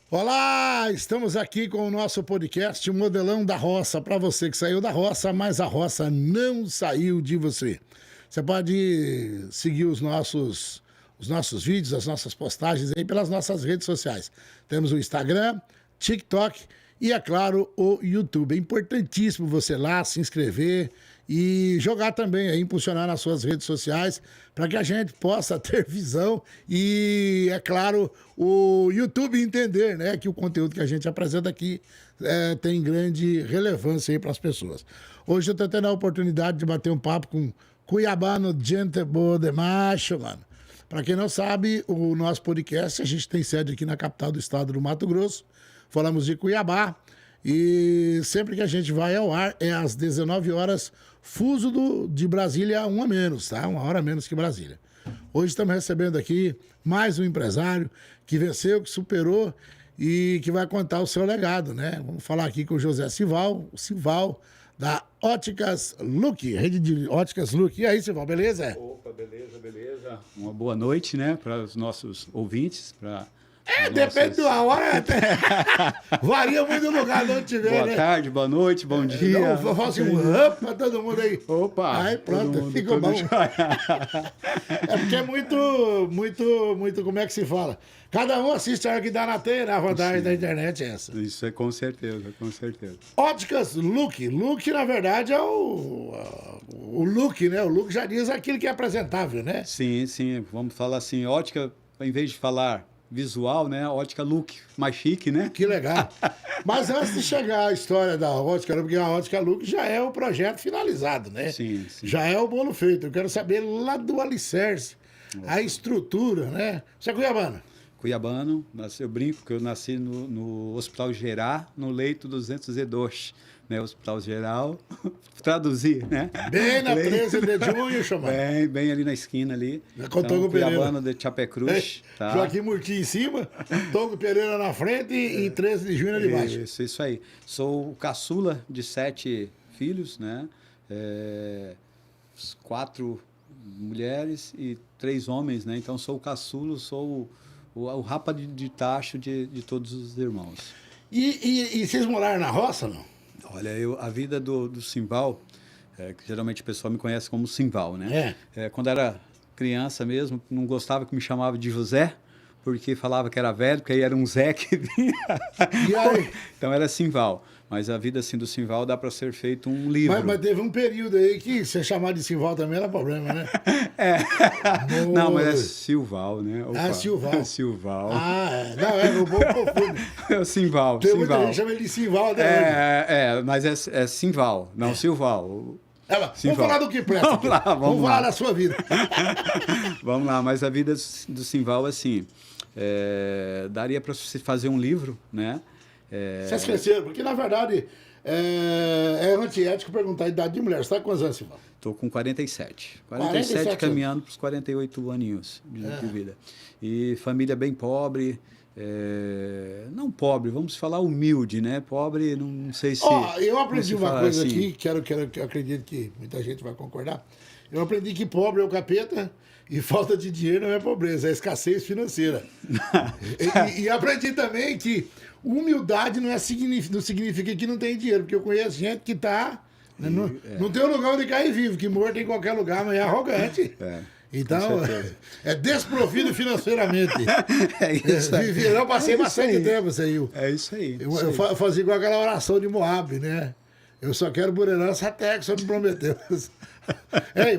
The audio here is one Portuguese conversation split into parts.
Olá, estamos aqui com o nosso podcast Modelão da Roça, para você que saiu da roça, mas a roça não saiu de você. Você pode seguir os nossos vídeos, as nossas postagens aí pelas nossas redes sociais. Temos o Instagram, TikTok e, é claro, o YouTube. É importantíssimo você ir lá se inscrever e jogar também, aí, impulsionar nas suas redes sociais para que a gente possa ter visão e, é claro, o YouTube entender, né, que o conteúdo que a gente apresenta aqui tem grande relevância aí para as pessoas. Hoje eu estou tendo a oportunidade de bater um papo com Cuiabano Gente Boa de Macho, mano. Para quem não sabe, o nosso podcast, a gente tem sede aqui na capital do estado do Mato Grosso. Falamos de Cuiabá e sempre que a gente vai ao ar é às 19 horas, fuso de Brasília, 1 a menos, tá? 1 hora a menos que Brasília. Hoje estamos recebendo aqui mais um empresário que venceu, que superou e que vai contar o seu legado, né? Vamos falar aqui com o José Sival, o Sival da Óticas Luque, rede de Óticas Luque. E aí, Sival, beleza? Opa, beleza, beleza. Uma boa noite, né, para os nossos ouvintes, para Depende da hora. Varia muito do lugar de onde tiver, boa né? tarde, boa noite, bom dia. Eu faço assim um up pra todo mundo aí. Opa! Aí pronto, ficou bom. É porque é muito, como é que se fala? Cada um assiste a hora que dá na telha, a vantagem da internet é essa. Isso é com certeza, com certeza. Óticas Luque. Luque, na verdade, é o look, né? O look já diz aquilo que é apresentável, né? Sim, sim, vamos falar assim, ótica, em vez de falar visual, né, ótica look, mais chique, né? Que legal. Mas antes de chegar à história da ótica, porque a ótica Luque já é o projeto finalizado, né? Sim, sim. Já é o bolo feito. Eu quero saber lá do alicerce, a estrutura, né? Você é cuiabano? Cuiabano, eu brinco que eu nasci no Hospital Geral, no leito 202, né? Hospital Geral, traduzir, né? Bem na 13 de junho, chamado. Bem ali na esquina ali. Com Togo Pereira. Cuiabano de Chapecruz. Tá? Joaquim Murti em cima, Togo Pereira na frente e 13 de junho ali embaixo. Isso aí. Sou o caçula de 7 filhos, né? 4 mulheres e 3 homens, né? Então sou o caçula, sou o rapa de tacho de todos os irmãos. E vocês moraram na roça, não? Olha, a vida do Simval, que geralmente o pessoal me conhece como Simval, né? Quando era criança mesmo, não gostava que me chamava de José, porque falava que era velho, porque aí era um Zé que vinha. E aí? Então era Simval. Mas a vida assim do Simval dá para ser feito um livro. Mas teve um período aí que você chamar de Simval também era problema, né? Não, mas é Silval, né? Opa. Silval. Silval. Não, o povo confunde. É o Simval. Tem muita gente que chama ele de Simval até hoje. Mas é Simval, não Silval. Vamos falar do que presta. Vamos falar da sua vida. Vamos lá, mas a vida do Simval, assim, daria para se fazer um livro, né? Você esqueceram, porque na verdade é antiético perguntar a idade de mulher. Você está com quantos anos, Simval? Estou com 47. 47 caminhando para os 48 aninhos de vida. E família bem pobre. Não pobre, vamos falar humilde, né? Pobre, não sei se... eu aprendi uma coisa assim. aqui, que eu acredito que muita gente vai concordar. Eu aprendi que pobre é o capeta e falta de dinheiro não é pobreza, é escassez financeira. e aprendi também que humildade não significa que não tem dinheiro, porque eu conheço gente que tá... Não tem um lugar onde cair vivo, que morto em qualquer lugar, mas é arrogante. Então, é desprovido financeiramente. Isso aí. Eu passei bastante tempo isso aí. É isso aí. Eu fazia igual aquela oração de Moab, né? Eu só quero por herança até que o senhor me prometeu.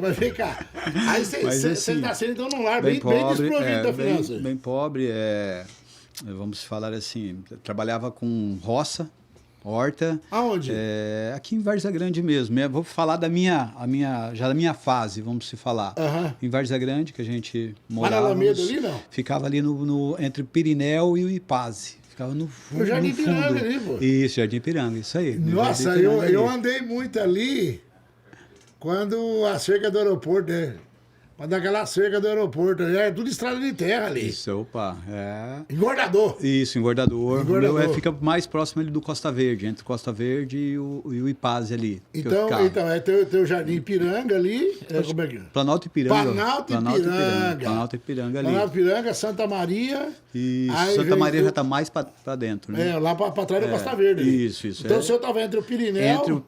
Mas vem cá. Aí você está sendo então num lar bem desprovido da finança. Bem pobre, vamos falar assim, trabalhava com roça, horta. Aonde? Aqui em Várzea Grande mesmo. Vou falar da minha fase, vamos se falar. Em Várzea Grande, que a gente morava. Mas na Alameda ali, não? Ficava ali entre Pirineu e o Ipaze. Ficava no fundo. No Jardim Piranga ali, pô. Isso, Jardim Piranga, isso aí. Nossa, eu andei muito ali quando a cerca do aeroporto, né? Pra dar aquela cerca do aeroporto. É tudo estrada de terra ali. Isso, opa. Engordador. Isso, engordador. Engordador. O meu fica mais próximo ali do Costa Verde, entre Costa Verde e o Ipase ali. Então tem o Jardim Ipiranga ali. Como é que é? Planalto Ipiranga. Planalto Ipiranga. Planalto Ipiranga ali. Planalto Ipiranga, Santa Maria. Isso, Santa Maria já tá mais pra dentro, né? Lá pra trás do Costa Verde. Ali. Isso. Então o senhor tava entre o Pirineu...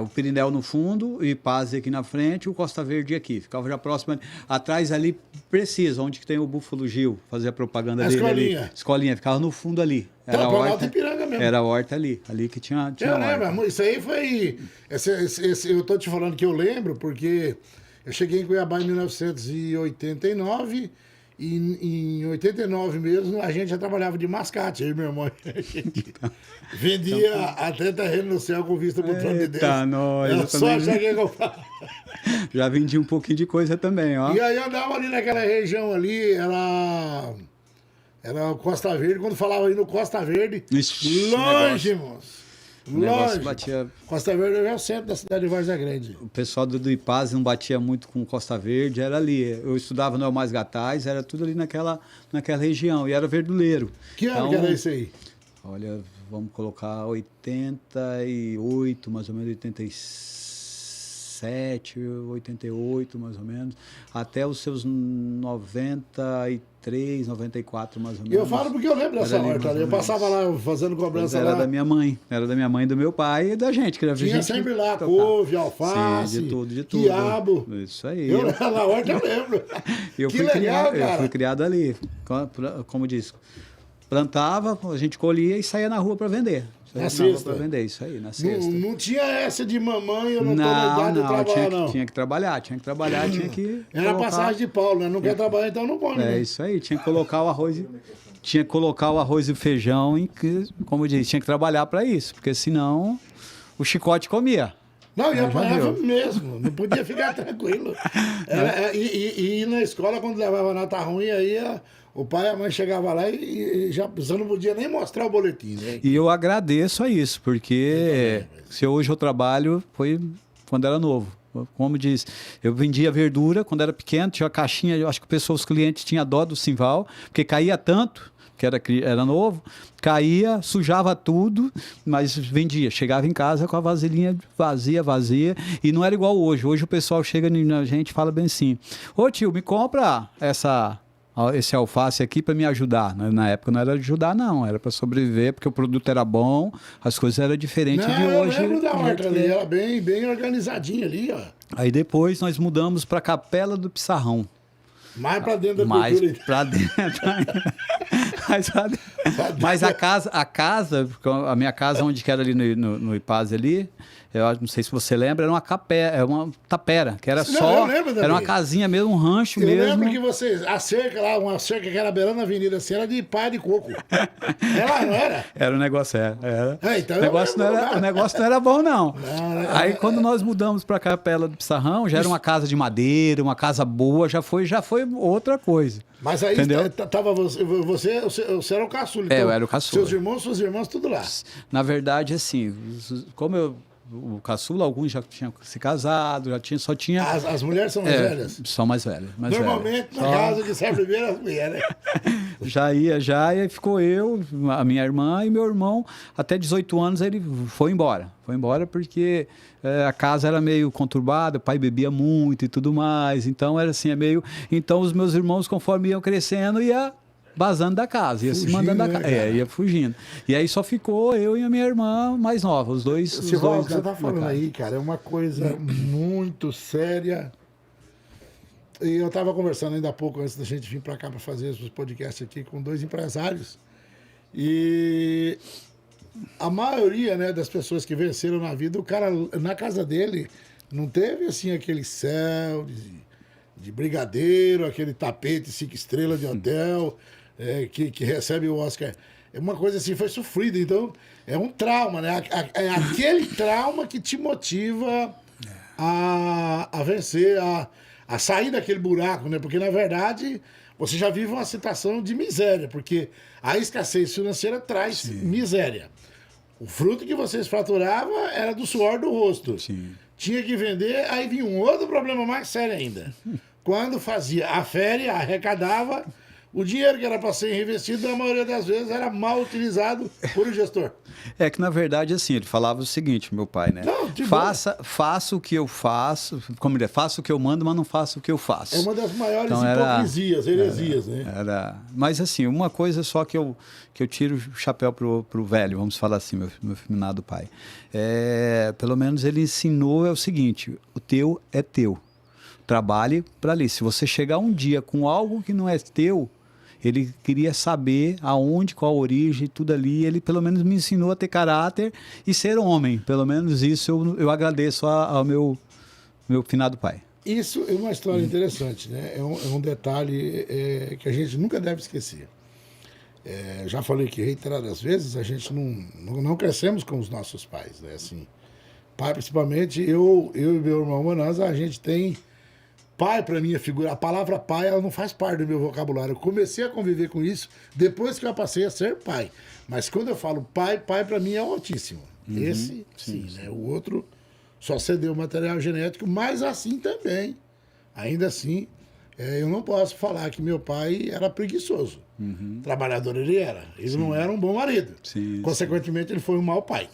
o Pirineu no fundo, o Ipase aqui na frente e o Costa Verde aqui. Ficava já próximo, atrás ali, preciso, onde que tem o Búfalo Gil, fazia propaganda dele escolinha. ali. Escolinha, ficava no fundo ali. Era a horta, Ipiranga mesmo. Era a horta ali que tinha eu lembro, isso aí foi... eu tô te falando que eu lembro, porque eu cheguei em Cuiabá em 1989... E em 89 mesmo, a gente já trabalhava de mascate, aí meu irmão. A gente vendia até terreno no céu com vista pro trono de Deus. Nós, só achar que eu falava. Já vendi um pouquinho de coisa também, ó. E aí eu andava ali naquela região ali, era Costa Verde, quando falava aí no Costa Verde, longe, moço. Lógico. Batia... Costa Verde é o centro da cidade de Várzea Grande. O pessoal do Ipaz não batia muito com Costa Verde, era ali. Eu estudava no Elmais Gataz, era tudo ali naquela região, e era verduleiro. Que ano que era isso aí? Olha, vamos colocar 88, mais ou menos, 87, 88, mais ou menos, até os seus 93, 94, mais ou menos. E eu falo porque eu lembro dessa horta. Eu passava lá fazendo cobrança lá. Era da minha mãe, e do meu pai e da gente. Que tinha sempre lá couve, alface, de tudo. Quiabo. Isso aí. Na horta eu lembro. Eu fui criado ali. Como diz, plantava, a gente colhia e saía na rua para vender. Na sexta. Pra vender, isso aí, na sexta. Não tinha essa de mamãe, eu não tô na idade de trabalhar, não. Tinha que trabalhar, tinha que... Era colocar... passagem de Paulo, né? Não quer trabalhar, então não come. Isso aí, tinha que colocar o arroz... Tinha que colocar o arroz e o feijão, como eu disse, tinha que trabalhar para isso, porque senão o chicote comia. Não, e apanhava mesmo, não podia ficar tranquilo. E na escola, quando levava nota ruim, aí... O pai e a mãe chegavam lá e já você não podia nem mostrar o boletim, né? E eu agradeço a isso, porque se hoje eu trabalho, foi quando era novo. Como diz, eu vendia verdura quando era pequeno, tinha uma caixinha, eu acho que os clientes tinham dó do Simval, porque caía tanto, que era novo, caía, sujava tudo, mas vendia. Chegava em casa com a vasilhinha vazia, e não era igual hoje. Hoje o pessoal chega na gente e fala bem assim, ô tio, me compra esse alface aqui para me ajudar. Na época não era ajudar, não. Era para sobreviver, porque o produto era bom, as coisas eram diferentes de hoje. Eu lembro da horta ali, era bem organizadinha ali, ó. Aí depois nós mudamos para a Capela do Pissarrão. Mais para dentro da mais cultura. Para dentro. Mas a minha casa, onde que era ali no Ipaz ali, eu não sei se você lembra, era uma tapera, que era era uma casinha mesmo, um rancho mesmo. Eu lembro que a cerca lá, uma cerca que era beirando a avenida, assim, era de pá de coco. Ela não era? Era um negócio, era. Então o negócio não era bom, não. Aí quando nós mudamos para a Capela do Pissarrão, já era uma casa de madeira, uma casa boa, já foi outra coisa. Mas aí tava você era o caçula. Então, eu era o caçula. Suas irmãs, tudo lá. Na verdade, assim, como o caçula, alguns já tinham se casado, só tinha... As mulheres são mais velhas? São mais velhas. Normalmente, na casa que sai primeiro as mulheres. Já ia, e ficou eu, a minha irmã e meu irmão, até 18 anos ele foi embora. Foi embora porque a casa era meio conturbada, o pai bebia muito e tudo mais, então era assim, Então os meus irmãos, conforme iam crescendo, ia vazando da casa, ia se mandando da casa. Ia fugindo. E aí só ficou eu e a minha irmã mais nova, os dois. O que você tá falando aí, cara, é uma coisa muito séria. E eu estava conversando ainda há pouco, antes da gente vir para cá para fazer os podcasts aqui, com 2 empresários. E a maioria, né, das pessoas que venceram na vida, o cara, na casa dele, não teve assim aquele céu de brigadeiro, aquele tapete 5 estrelas de hotel. Que recebe o Oscar. É uma coisa assim, foi sofrida. Então, é um trauma, né? É aquele trauma que te motiva a vencer, a sair daquele buraco, né? Porque, na verdade, você já vive uma situação de miséria, porque a escassez financeira traz miséria. O fruto que vocês faturavam era do suor do rosto. Sim. Tinha que vender, aí vinha um outro problema mais sério ainda. quando fazia a férias, arrecadava, o dinheiro que era para ser reinvestido, na maioria das vezes, era mal utilizado por o gestor. É que, na verdade, assim, ele falava o seguinte, meu pai, né? Não, faça o que eu faço, como ele é, faça o que eu mando, mas não faça o que eu faço. É uma das maiores Então, hipocrisias, heresias, né? Mas, assim, uma coisa só que eu tiro o chapéu pro velho, vamos falar assim, meu finado pai. Pelo menos ele ensinou o seguinte, o teu é teu. Trabalhe para ali. Se você chegar um dia com algo que não é teu, ele queria saber aonde, qual a origem, tudo ali. Ele pelo menos me ensinou a ter caráter e ser homem. Pelo menos isso eu agradeço ao meu finado pai. Isso é uma história interessante, né? É um detalhe que a gente nunca deve esquecer. Já falei que reiteradas vezes, a gente não crescemos com os nossos pais, né? Assim, pai, principalmente eu e meu irmão Manasa, a gente tem... Pai, para mim, a palavra pai, ela não faz parte do meu vocabulário. Eu comecei a conviver com isso depois que eu passei a ser pai. Mas quando eu falo pai para mim é o Altíssimo. Esse, sim, né? O outro só cedeu material genético, mas assim também. Ainda assim, eu não posso falar que meu pai era preguiçoso. Trabalhador ele era. Ele não era um bom marido. Consequentemente, ele foi um mau pai.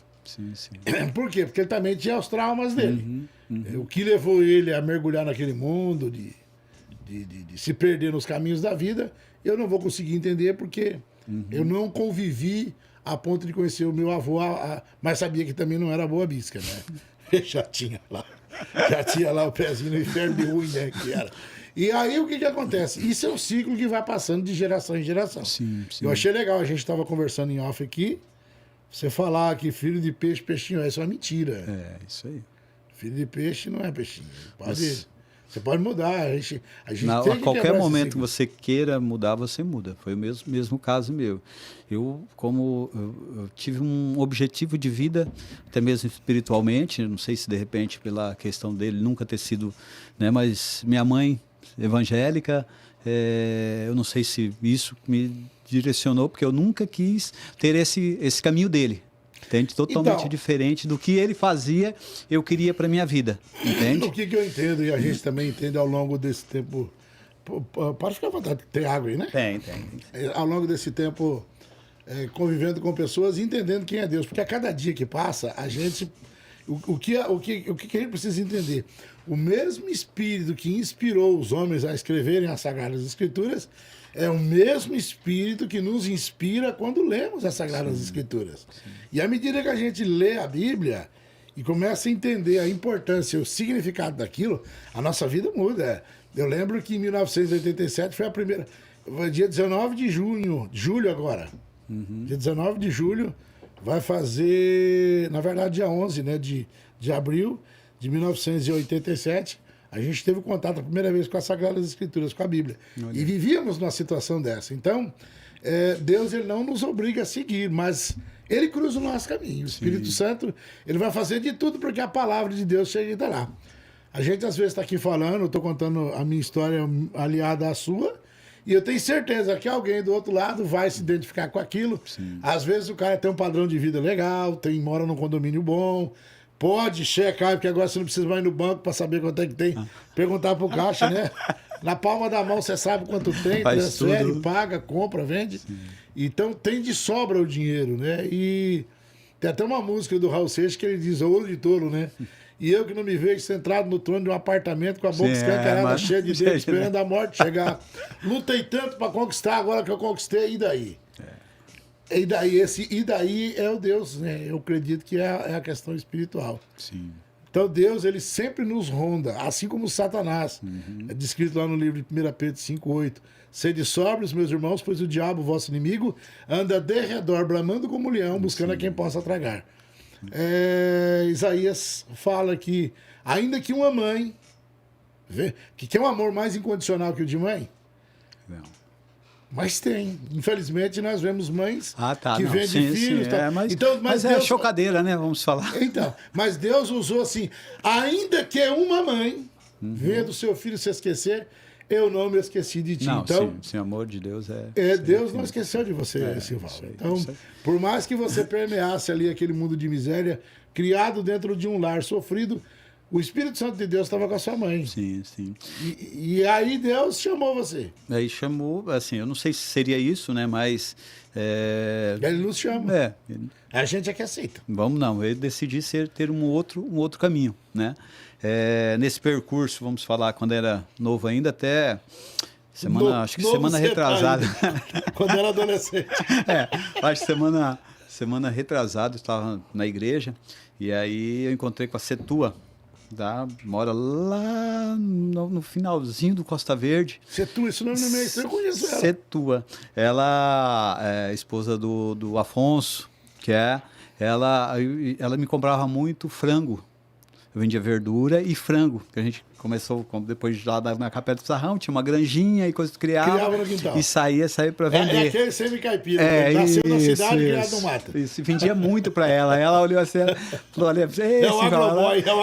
Por quê? Porque ele também tinha os traumas dele. O que levou ele a mergulhar naquele mundo, de se perder nos caminhos da vida, eu não vou conseguir entender porque eu não convivi a ponto de conhecer o meu avô, mas sabia que também não era boa bisca, né? Já tinha lá o pezinho no inferno de ruim, né? Que era. E aí o que acontece? Isso é um ciclo que vai passando de geração em geração. Eu achei legal, a gente estava conversando em off aqui, você falar que filho de peixe, peixinho, isso é uma mentira. Isso aí. Filho de peixe não é peixinho. Você pode mudar. A gente a qualquer momento que você queira mudar, você muda. Foi o mesmo caso meu. Eu tive um objetivo de vida, até mesmo espiritualmente, não sei se de repente pela questão dele nunca ter sido, né, mas minha mãe evangélica, eu não sei se isso me direcionou, porque eu nunca quis ter esse caminho dele. Entende? Totalmente diferente do que ele fazia, eu queria para minha vida. Entende? O que eu entendo, e a gente também entende ao longo desse tempo. Pode ficar à vontade, tem água aí, né? Tem. Ao longo desse tempo, convivendo com pessoas e entendendo quem é Deus. Porque a cada dia que passa, a gente. O que a gente precisa entender? O mesmo Espírito que inspirou os homens a escreverem as Sagradas Escrituras é o mesmo Espírito que nos inspira quando lemos as Sagradas Escrituras. E à medida que a gente lê a Bíblia e começa a entender a importância e o significado daquilo, a nossa vida muda. Eu lembro que em 1987 foi a primeira... Dia 19 de julho agora. Dia 19 de julho vai fazer... Na verdade, dia 11, né, de abril de 1987... A gente teve contato a primeira vez com as Sagradas Escrituras, com a Bíblia. Olha. E vivíamos numa situação dessa. Então, Deus ele não nos obriga a seguir, mas ele cruza o nosso caminho. O Espírito Santo ele vai fazer de tudo para que a palavra de Deus chegue até lá. A gente às vezes está aqui falando, eu estou contando a minha história aliada à sua, e eu tenho certeza que alguém do outro lado vai se identificar com aquilo. Às vezes o cara tem um padrão de vida legal, mora num condomínio bom, pode checar, porque agora você não precisa mais ir no banco para saber quanto é que tem. Perguntar pro caixa, né? Na palma da mão você sabe quanto tem, transfere, paga, compra, vende. Então tem de sobra o dinheiro, né? E tem até uma música do Raul Seixas que ele diz, ouro de tolo, né? E eu que não me vejo sentado no trono de um apartamento com a boca escancarada, cheia de dedo, esperando a morte chegar. Lutei tanto para conquistar, agora que eu conquistei, e daí? E daí é o Deus, né? Eu acredito que é a questão espiritual. Então Deus, ele sempre nos ronda, assim como Satanás. É descrito lá no livro de 1 Pedro 5,8. Sede sóbrios, meus irmãos, pois o diabo, vosso inimigo, anda de redor, bramando como leão, buscando a quem possa tragar. Isaías fala que, ainda que uma mãe, que quer um amor mais incondicional que o de mãe? Não. Mas tem. Infelizmente, nós vemos mães que vendem filhos. Mas Deus... é chocadeira, né? Vamos falar. Então, mas Deus usou assim, ainda que uma mãe, vendo seu filho se esquecer, eu não me esqueci de ti. Não, então, sim, o amor de Deus Deus não esqueceu de você, Silvaldo. Então, por mais que você permeasse ali aquele mundo de miséria, criado dentro de um lar sofrido, O Espírito Santo de Deus estava com a sua mãe. Sim, sim. E aí Deus chamou você. Aí chamou, assim, eu não sei se seria isso, né? Mas... Ele nos chama. É. A gente é que aceita. Vamos não, eu decidi ter um outro caminho, né? Nesse percurso, vamos falar, quando era novo ainda, até acho que semana retrasada. Quando era adolescente. Acho que semana retrasada, eu estava na igreja, e aí eu encontrei com a Setua, mora lá no finalzinho do Costa Verde. Setua, esse nome não é meio estranho, eu conheço ela. Setua. Ela é esposa do Afonso, ela me comprava muito frango. Eu vendia verdura e frango, que a gente começou, depois de lá na Capela do Sarrão, tinha uma granjinha e coisa que criava no quintal. E saía para vender. É aquele semi-caipira, nasceu na cidade e criado no mato. Isso, vendia muito para ela. Ela olhou assim, falou, olha, é o agroboy, é o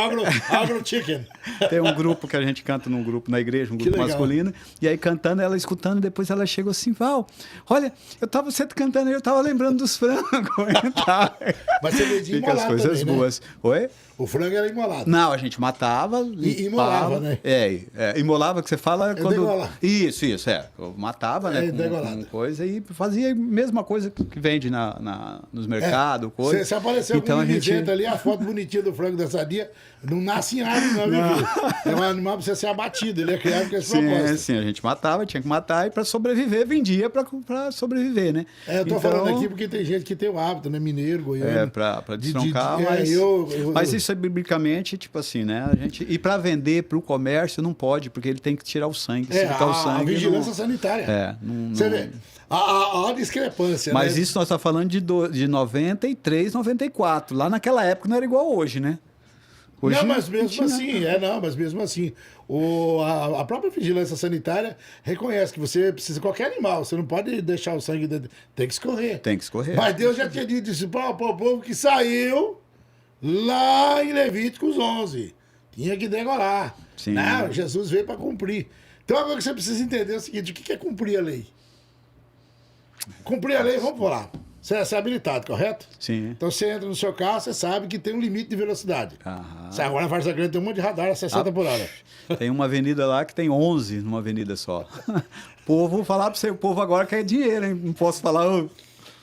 agro-chicken. Tem um grupo que a gente canta num grupo na igreja, um grupo masculino, e aí cantando, ela escutando, depois ela chegou assim, Val, olha, você cantando, eu tava lembrando dos frangos. Mas você vendia imolado as coisas também, boas. Né? Oi? O frango era imolado. Não, a gente matava e imolava, né? Imolava, que você fala quando... Degolar. Isso, eu matava, né? Com coisa e fazia a mesma coisa que vende nos mercados, coisa. Se aparecer então, algum gente ali, a foto bonitinha do frango da sadia, não nasce em árvore, não, meu filho. É um animal pra você ser abatido, ele é criado com esse propósito. Sim, a gente matava, tinha que matar, e para sobreviver, vendia para sobreviver, né? Eu tô falando aqui porque tem gente que tem o hábito, né? Mineiro, goiano. Para destroncar, mas isso é biblicamente, tipo assim, né? E para vender para o comércio não pode, porque ele tem que tirar o sangue. Se botar o sangue, a vigilância sanitária. Você vê, a discrepância. Mas né? isso nós estamos falando de 93, 94. Lá naquela época não era igual hoje, né? Hoje não, mas mesmo assim, mas mesmo assim, a própria vigilância sanitária reconhece que você precisa, qualquer animal, você não pode deixar o sangue, tem que escorrer. Tem que escorrer. Mas Deus já tinha dito isso para o povo que saiu lá em Levíticos 11. Tinha que degolar. Sim. Não, Jesus veio para cumprir. Então agora que você precisa entender é o seguinte, o que é cumprir a lei? Cumprir a lei, vamos falar. Você é habilitado, correto? Sim. Então você entra no seu carro, você sabe que tem um limite de velocidade. Você agora na Varza Grande tem um monte de radar a 60 por hora. Tem uma avenida lá que tem 11 numa avenida só. Vou falar para você, o povo agora quer dinheiro, hein? Não posso falar...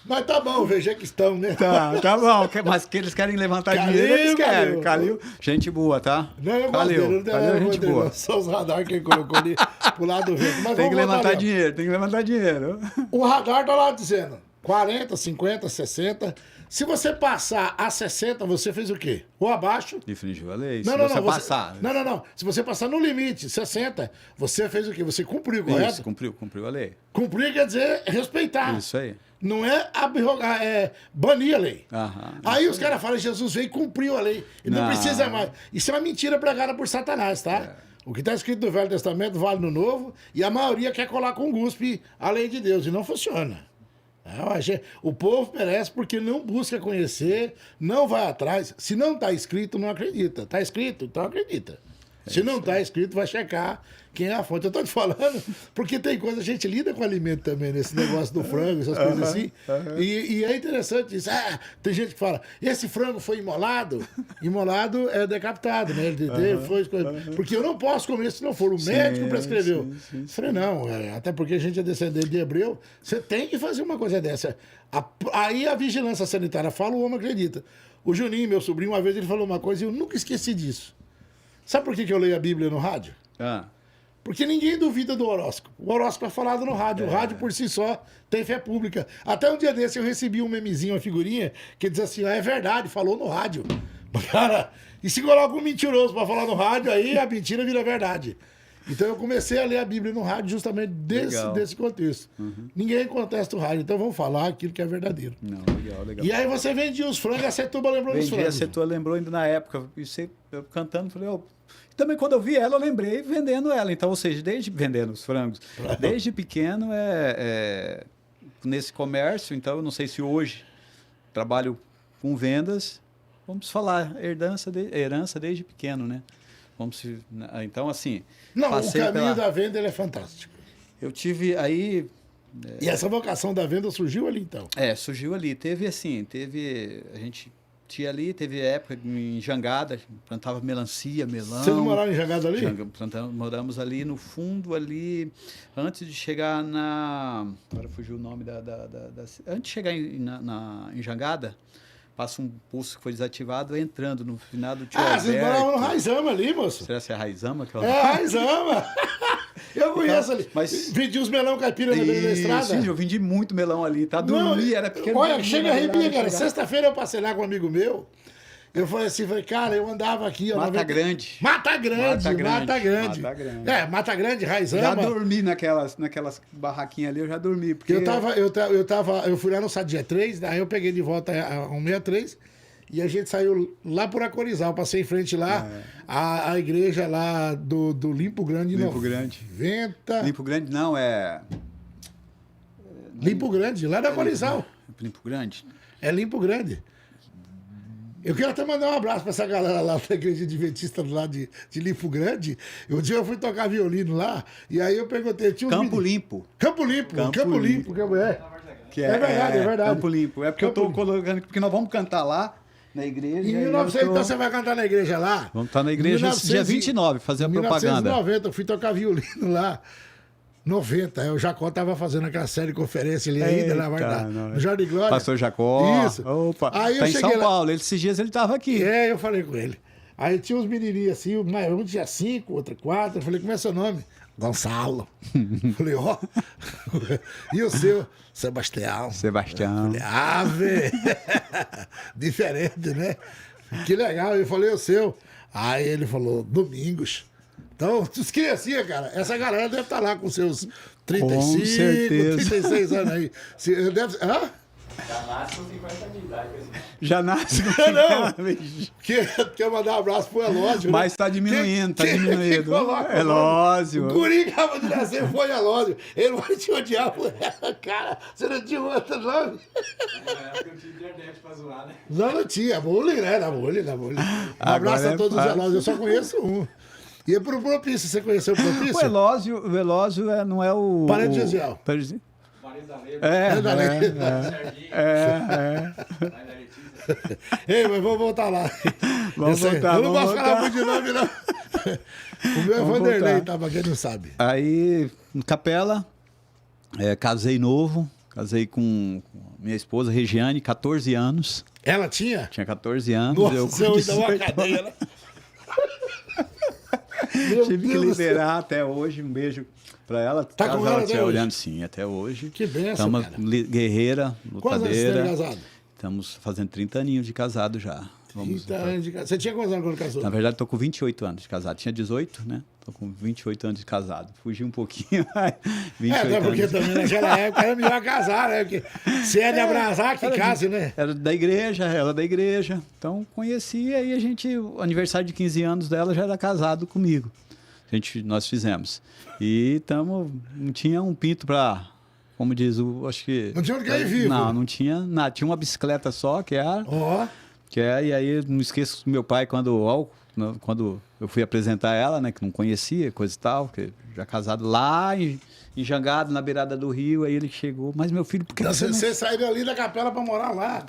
Mas tá bom, veja que estão, né? Tá bom, mas que eles querem levantar dinheiro, eles querem. Calil, gente boa, tá? Não, eu Calil, gente boa. Só os radar que ele colocou ali pro lado do vento. Mas tem que levantar dinheiro, O radar tá lá dizendo 40, 50, 60. Se você passar a 60, você fez o quê? Ou abaixo? Infringiu a lei. Passar. Não. Se você passar no limite, 60, você fez o quê? Você cumpriu, correto? Isso, cumpriu a lei. Cumprir quer dizer respeitar. Isso aí. Não é abrogar, é banir a lei. Aí os caras falam, Jesus veio e cumpriu a lei. E não precisa mais. Isso é uma mentira pregada por Satanás, tá? O que está escrito no Velho Testamento vale no Novo, e a maioria quer colar com guspe a lei de Deus, e não funciona. O povo perece porque não busca conhecer, não vai atrás. Se não está escrito, não acredita. Está escrito, então acredita. Se não está escrito, vai checar quem é a fonte. Eu estou te falando, porque tem coisa, a gente lida com alimento também, nesse negócio do frango, essas coisas assim. E é interessante isso. Tem gente que fala, esse frango foi imolado? Imolado é decapitado, né? Porque eu não posso comer se não for o médico prescreveu. Eu falei, não, até porque a gente é descendente de hebreu, você tem que fazer uma coisa dessa. Aí a vigilância sanitária fala, o homem acredita. O Juninho, meu sobrinho, uma vez ele falou uma coisa e eu nunca esqueci disso. Sabe por que eu leio a Bíblia no rádio? Porque ninguém duvida do horóscopo. O horóscopo é falado no rádio. O rádio, por si só, tem fé pública. Até um dia desse eu recebi um memezinho, uma figurinha, que diz assim, é verdade, falou no rádio. Cara, e se coloca um mentiroso para falar no rádio, aí a mentira vira verdade. Então eu comecei a ler a Bíblia no rádio justamente desse contexto. Ninguém contesta o rádio, então vamos falar aquilo que é verdadeiro. Não, legal. E aí você vendia os frangos, a Setuba lembrou dos frangos. A Setuba lembrou ainda na época. E você, eu cantando, falei, também quando eu vi ela, eu lembrei vendendo ela. Então, ou seja, desde vendendo os frangos, desde pequeno nesse comércio. Então, eu não sei se hoje trabalho com vendas. Vamos falar herança desde pequeno, né? Então, assim... Não, o caminho da venda ele é fantástico. Eu tive aí... E essa vocação da venda surgiu ali, então? Surgiu ali. A gente Tinha ali, teve época em Jangada, plantava melancia, melão. Você não morava em Jangada ali? Moramos ali no fundo, ali, antes de chegar na... Agora fugiu o nome antes de chegar em Jangada, passa um poço que foi desativado, entrando no final do Tio Alberto. Vocês moravam no Raizama ali, moço? Será que é Raizama? Que É, Raizama! Eu conheço ali. Mas... Vendi os melão caipira na beira da estrada? Sim, eu vendi muito melão ali, tá? Dormia, era pequeno. Olha, chega a arrepia, cara. Sexta-feira eu passei lá com um amigo meu. Eu falei assim, cara, eu andava aqui... Mata Grande. Mata Grande. É, Mata Grande, Raizama. Já dormi naquelas barraquinhas ali, eu já dormi. Porque... Eu fui lá no Sadia 3, daí eu peguei de volta a 163 e a gente saiu lá por Acorizal. Passei em frente lá, a igreja lá do Limpo Grande. Limpo Grande. Limpo Grande não, é... Limpo Grande, lá da Acorizal. Limpo Grande? É Limpo Grande. Eu quero até mandar um abraço para essa galera lá da igreja adventista lá de Limpo Grande. Um dia eu fui tocar violino lá, e aí eu perguntei... Campo Limpo. Campo Limpo. É verdade. Campo Limpo. É porque eu estou colocando... Porque nós vamos cantar lá na igreja. Em 1900, então você vai cantar na igreja lá? Vamos estar na igreja dia 29, fazer a propaganda. Em 1990, eu fui tocar violino lá. 90, o Jacó estava fazendo aquela série de conferência ali ainda, na verdade. No Jardim Glória. Pastor Jacó. Isso. Opa. Aí tá em São Paulo. Esses dias ele estava aqui. É, eu falei com ele. Aí tinha uns menininhos assim, um tinha 5, outro 4. Eu falei, como é seu nome? Gonçalo. Falei, ó. E o seu? Sebastião. Falei, ave. Diferente, né? Que legal. Eu falei, o seu? Aí ele falou, Domingos. Então, tu esquecia, cara. Essa galera deve estar lá com seus 35, 36 anos aí. Hã? Já nasce com 50 de idade. Já nasce com 50 não. Quer mandar um abraço pro Elódio, mas né? Tá diminuindo, tá diminuindo. Elódio. O guri acaba de nascer, foi Elódio. Ele vai te odiar por ela, cara. Você não tinha outro nome? Na época eu tinha internet pra zoar, né? Não tinha. Bullying, né? Na bullying. Um abraço a todos os Elódios. Eu só conheço um. E pro Propício, você conheceu o Propício? O Elódio não é o... Parede de Gesiel. Marido da Leva. Ei, mas vamos voltar lá. Vamos voltar. Eu não posso falar muito de nome, não. O meu é Vanderlei, tá? Pra quem não sabe. Aí, no Capela, casei novo. Casei com minha esposa, Regiane, 14 anos. Ela tinha? Tinha 14 anos. Nossa, eu você ainda uma cadeia, né? Tive que liberar até hoje. Um beijo pra ela. Tá com ela até olhando, sim, até hoje. Que benção, cara. Guerreira, lutadeira. Quantos anos você tem casado? Estamos fazendo 30 aninhos de casado já. 30 anos de casado. Você tinha quantos anos quando casou? Na verdade, tô com 28 anos de casado. Tinha 18, né? Tô com 28 anos de casado. Fugi um pouquinho, mas 28 até porque anos. Também naquela época era melhor casar, né? Porque se é de abraçar, que case, né? Era da igreja, ela da igreja. Então, conhecia e a gente... O aniversário de 15 anos dela já era casado comigo. Nós fizemos. E não tinha um pinto pra... Como diz o... Acho que... Não tinha onde cair vivo. Não tinha nada. Tinha uma bicicleta só, que era... Ó. E aí, não esqueço do meu pai, quando eu fui apresentar ela, né, que não conhecia, coisa e tal, que já casado lá em Jangada, na beirada do rio, aí ele chegou, mas meu filho, por que você saiu ali da capela pra morar lá,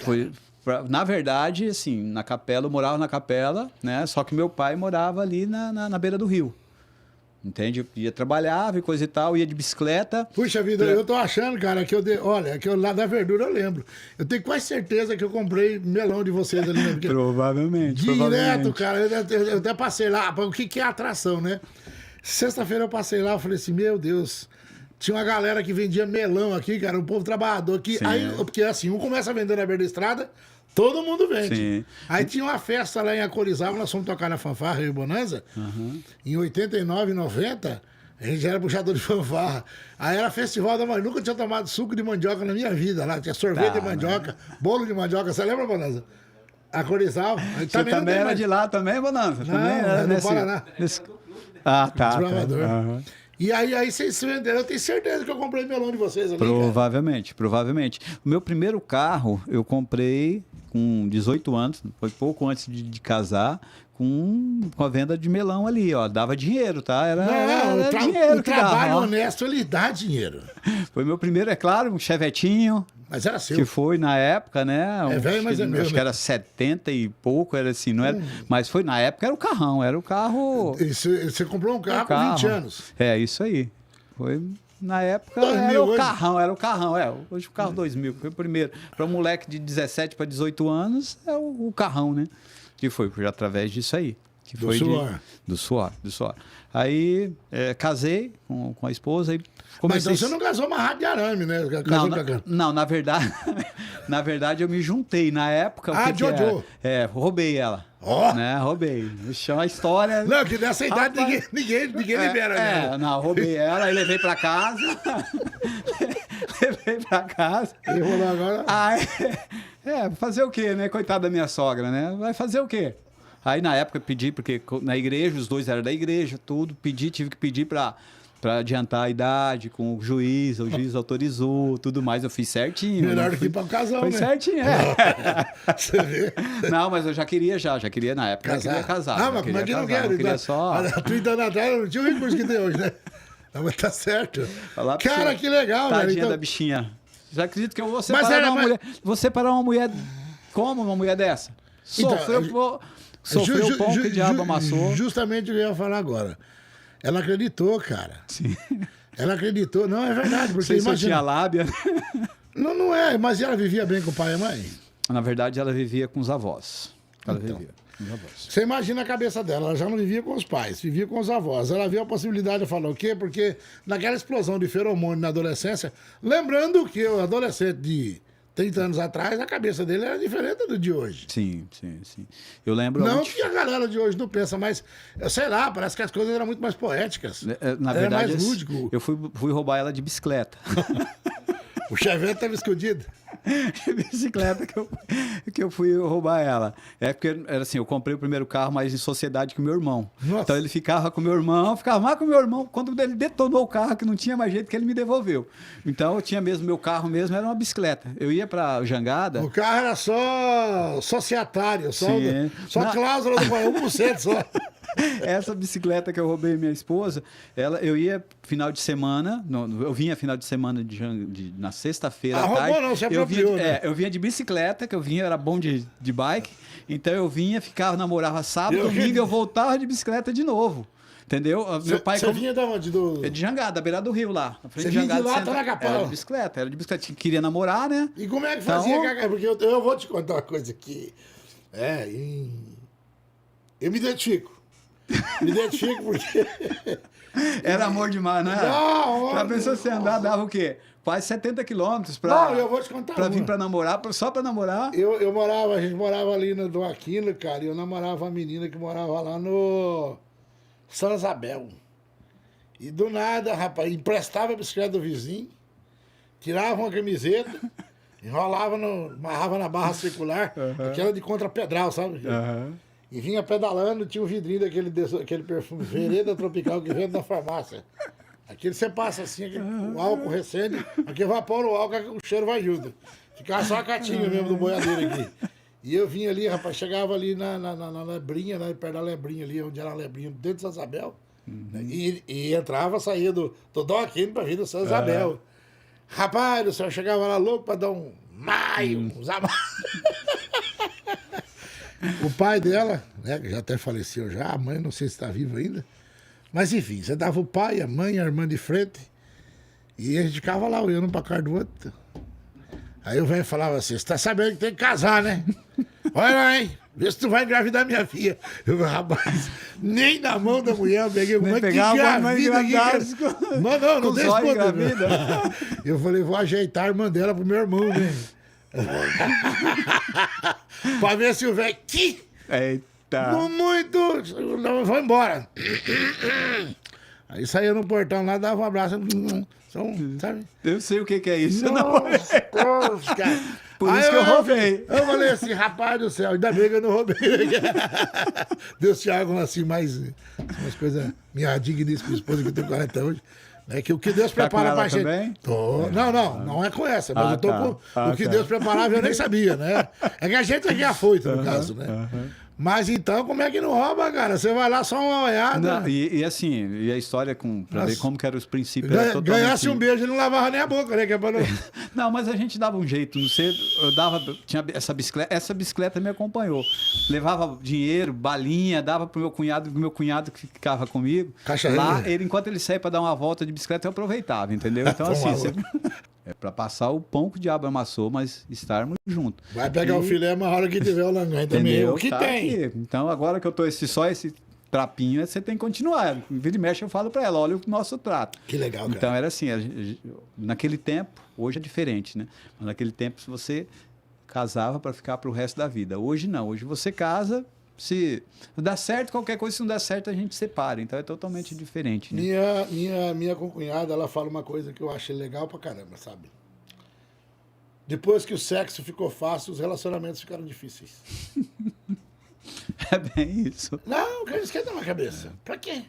cara? Na verdade, assim, na capela, eu morava na capela, né, só que meu pai morava ali na beira do rio. Entende? Eu ia trabalhar, coisa e tal, ia de bicicleta. Puxa vida, eu tô achando, cara, que olha, que eu lá da verdura eu lembro. Eu tenho quase certeza que eu comprei melão de vocês ali. Né? Porque Provavelmente. Direto, cara. Eu até passei lá. O que é atração, né? Sexta-feira eu passei lá, eu falei assim, meu Deus. Tinha uma galera que vendia melão aqui, cara, um povo trabalhador aqui. Aí, porque assim, um começa a vender na beira da estrada, todo mundo vende. Sim. Aí tinha uma festa lá em Acorizal, nós fomos tocar na fanfarra, eu e Bonanza. Em 89, 90, a gente já era puxador de fanfarra. Aí era festival da mandioca. Nunca tinha tomado suco de mandioca na minha vida lá. Tinha sorvete de mandioca, bolo de mandioca. Você lembra, Bonanza? Acorizal. Você também era de lá também, Bonanza? Não, também era no Paraná. Ah, tá. E aí vocês venderam. Eu tenho certeza que eu comprei melão de vocês ali. Provavelmente. O meu primeiro carro eu comprei com 18 anos, foi pouco antes de casar, com a venda de melão ali, ó. Dava dinheiro, tá? Era dinheiro. O trabalho honesto, ele dá dinheiro. Foi meu primeiro, é claro, um chevetinho, Mas era seu. Que foi na época, né? É velho, mas é meu. Acho que era 70 e pouco, era assim, não era. Mas foi na época, era o carrão, era o carro. Você comprou um carro com 20 anos. É, isso aí. Foi. Na época 2000 era o hoje. carrão, era o carrão. Hoje o carro 2000, foi o primeiro. Para um moleque de 17 para 18 anos, é o carrão, né? Que foi através disso aí. Que Do foi suor. Do suor. Aí casei com a esposa e Mas comecei... então você não casou amarrado de arame, né? Casou Não, na verdade, na verdade eu me juntei. Na época, Jojo. Roubei ela. Ó. Né? Roubei. Chama a história. Não, que nessa idade ninguém libera, né? Não, roubei ela e levei pra casa. Levei pra casa. E rolou agora? Aí, fazer o quê, né? Coitada da minha sogra, né? Vai fazer o quê? Aí na época eu pedi, porque na igreja, os dois eram da igreja, tudo, tive que pedir pra adiantar a idade com o juiz autorizou, tudo mais, eu fiz certinho. Melhor do que ir pra um casal, foi né? Certinho, Você vê? Não, mas eu já queria na época, eu queria casar. Ah, mas como é que não quero? Eu queria só... Há 30 anos atrás não tinha o recurso que tem hoje, né? Não, mas tá certo. Falar pra Cara, você, que legal, tadinha velho. Então... da bichinha. Já acredito que eu vou Mas separar mulher. Vou separar uma mulher. Como uma mulher dessa? Sofreu o pão que o diabo amassou. Justamente o que eu ia falar agora. Ela acreditou, cara. Sim. Ela acreditou. Não, é verdade. Porque Sei se eu imagina... tinha lábia. Não é. Mas ela vivia bem com o pai e a mãe? Na verdade, ela vivia com os avós. Vivia com os avós. Você imagina a cabeça dela. Ela já não vivia com os pais, vivia com os avós. Ela viu a possibilidade de falar o quê? Porque naquela explosão de feromônio na adolescência, lembrando que o adolescente de 30 anos atrás, a cabeça dele era diferente do de hoje. Sim. Eu lembro... Não que a galera de hoje não pensa, mas, sei lá, parece que as coisas eram muito mais poéticas. Na era verdade, mais lúdico. Eu fui roubar ela de bicicleta. O chevette estava escondido. Bicicleta que eu fui roubar ela. É porque era assim, eu comprei o primeiro carro mais em sociedade que o meu irmão. Nossa. Então ele ficava com o meu irmão, ficava mais com o meu irmão. Quando ele detonou o carro, que não tinha mais jeito, que ele me devolveu. Então eu tinha mesmo, meu carro mesmo era uma bicicleta. Eu ia pra Jangada. O carro era só societário, só Na... cláusula do 1% só. Essa bicicleta que eu roubei minha esposa, eu ia final de semana, eu vinha final de semana na sexta-feira à tarde. Não, você apropriou, né? Eu vinha de bicicleta, que eu vinha, era bom de bike, então eu vinha, ficava, namorava sábado, domingo, eu voltava de bicicleta de novo. Entendeu? Meu pai... Você vinha de onde? De Jangada, da beira do rio lá. Na frente você de Jangada, vinha de lá, era de bicicleta. Queria namorar, né? E como é que fazia? Então... Porque eu vou te contar uma coisa aqui. Eu me identifico. Me identifico porque... Era amor demais, não era? Não, já pensou você andar, dava o quê? Quase 70 quilômetros pra... Não, eu vou te contar pra vir pra namorar, só pra namorar. A gente morava ali no Aquino, cara, e eu namorava uma menina que morava lá no São Isabel. E do nada, rapaz, emprestava a bicicleta do vizinho, tirava uma camiseta, amarrava na barra circular, aquela de contrapedral, sabe? E vinha pedalando, tinha o vidrinho aquele perfume Vereda Tropical que vende na farmácia. Aquele você passa assim, o álcool recende, aqui evapora o álcool, o cheiro vai junto. Ficava só a catinha mesmo do boiadeiro aqui. E eu vinha ali, rapaz, chegava ali na Lebrinha, né, perto da Lebrinha ali, onde era a Lebrinha, dentro de São Isabel. Né, e entrava, saía do Dom Aquino pra vir do São Isabel. Rapaz, o senhor chegava lá louco pra dar um maio, O pai dela, né, que já até faleceu já, a mãe não sei se está viva ainda, mas enfim, você dava o pai, a mãe, a irmã de frente, e a gente ficava lá olhando um pra cara do outro. Aí o velho falava assim, você tá sabendo que tem que casar, né? Olha lá, hein? Vê se tu vai engravidar minha filha. Eu, rapaz, nem na mão da mulher eu peguei uma que engravida aqui. Não tem esposa. Eu falei, vou ajeitar a irmã dela pro meu irmão, né? Pra ver se o velho... Eita! Muito... Vou embora. Aí saía no portão lá, dava um abraço. Sabe? Eu sei o que é isso. Nossa, cara. Por isso que eu roubei. Eu falei assim, rapaz do céu, ainda bem que eu não roubei. Deus te água assim, mais umas coisas... Minha digníssima esposa que tem 40 hoje. É que o que Deus prepara pra gente. Não é com essa, mas eu tô com o que Deus preparava eu nem sabia, né? É que a gente aqui é afoito, no caso, né? Mas então, como é que não rouba, cara? Você vai lá só uma olhada. Não, e assim, e a história pra ver como que eram os princípios. Ganhasse um beijo e não lavava nem a boca, né? Que é pra não... Não, mas a gente dava um jeito. Não sei, tinha essa bicicleta me acompanhou. Levava dinheiro, balinha, dava pro meu cunhado que ficava comigo. Caixa lá, enquanto ele saía para dar uma volta de bicicleta, eu aproveitava, entendeu? Então, assim, é para passar o pão que o diabo amassou, mas estarmos juntos. Vai pegar o filé, mas a hora que tiver o langanho também. O que tem? Aqui. Então, agora que eu tô só esse trapinho, você tem que continuar. Vira e mexe, eu falo para ela, olha o nosso trato. Que legal, cara. Então, era assim, naquele tempo, hoje é diferente, né? Mas naquele tempo, se você casava para ficar pro resto da vida. Hoje não, hoje você casa, se dá certo qualquer coisa, se não dá certo a gente separa. Então é totalmente diferente, né? Minha concunhada, ela fala uma coisa que eu achei legal pra caramba, sabe? Depois que o sexo ficou fácil, os relacionamentos ficaram difíceis. É bem isso. Não, cara, esquenta na cabeça. Pra quê?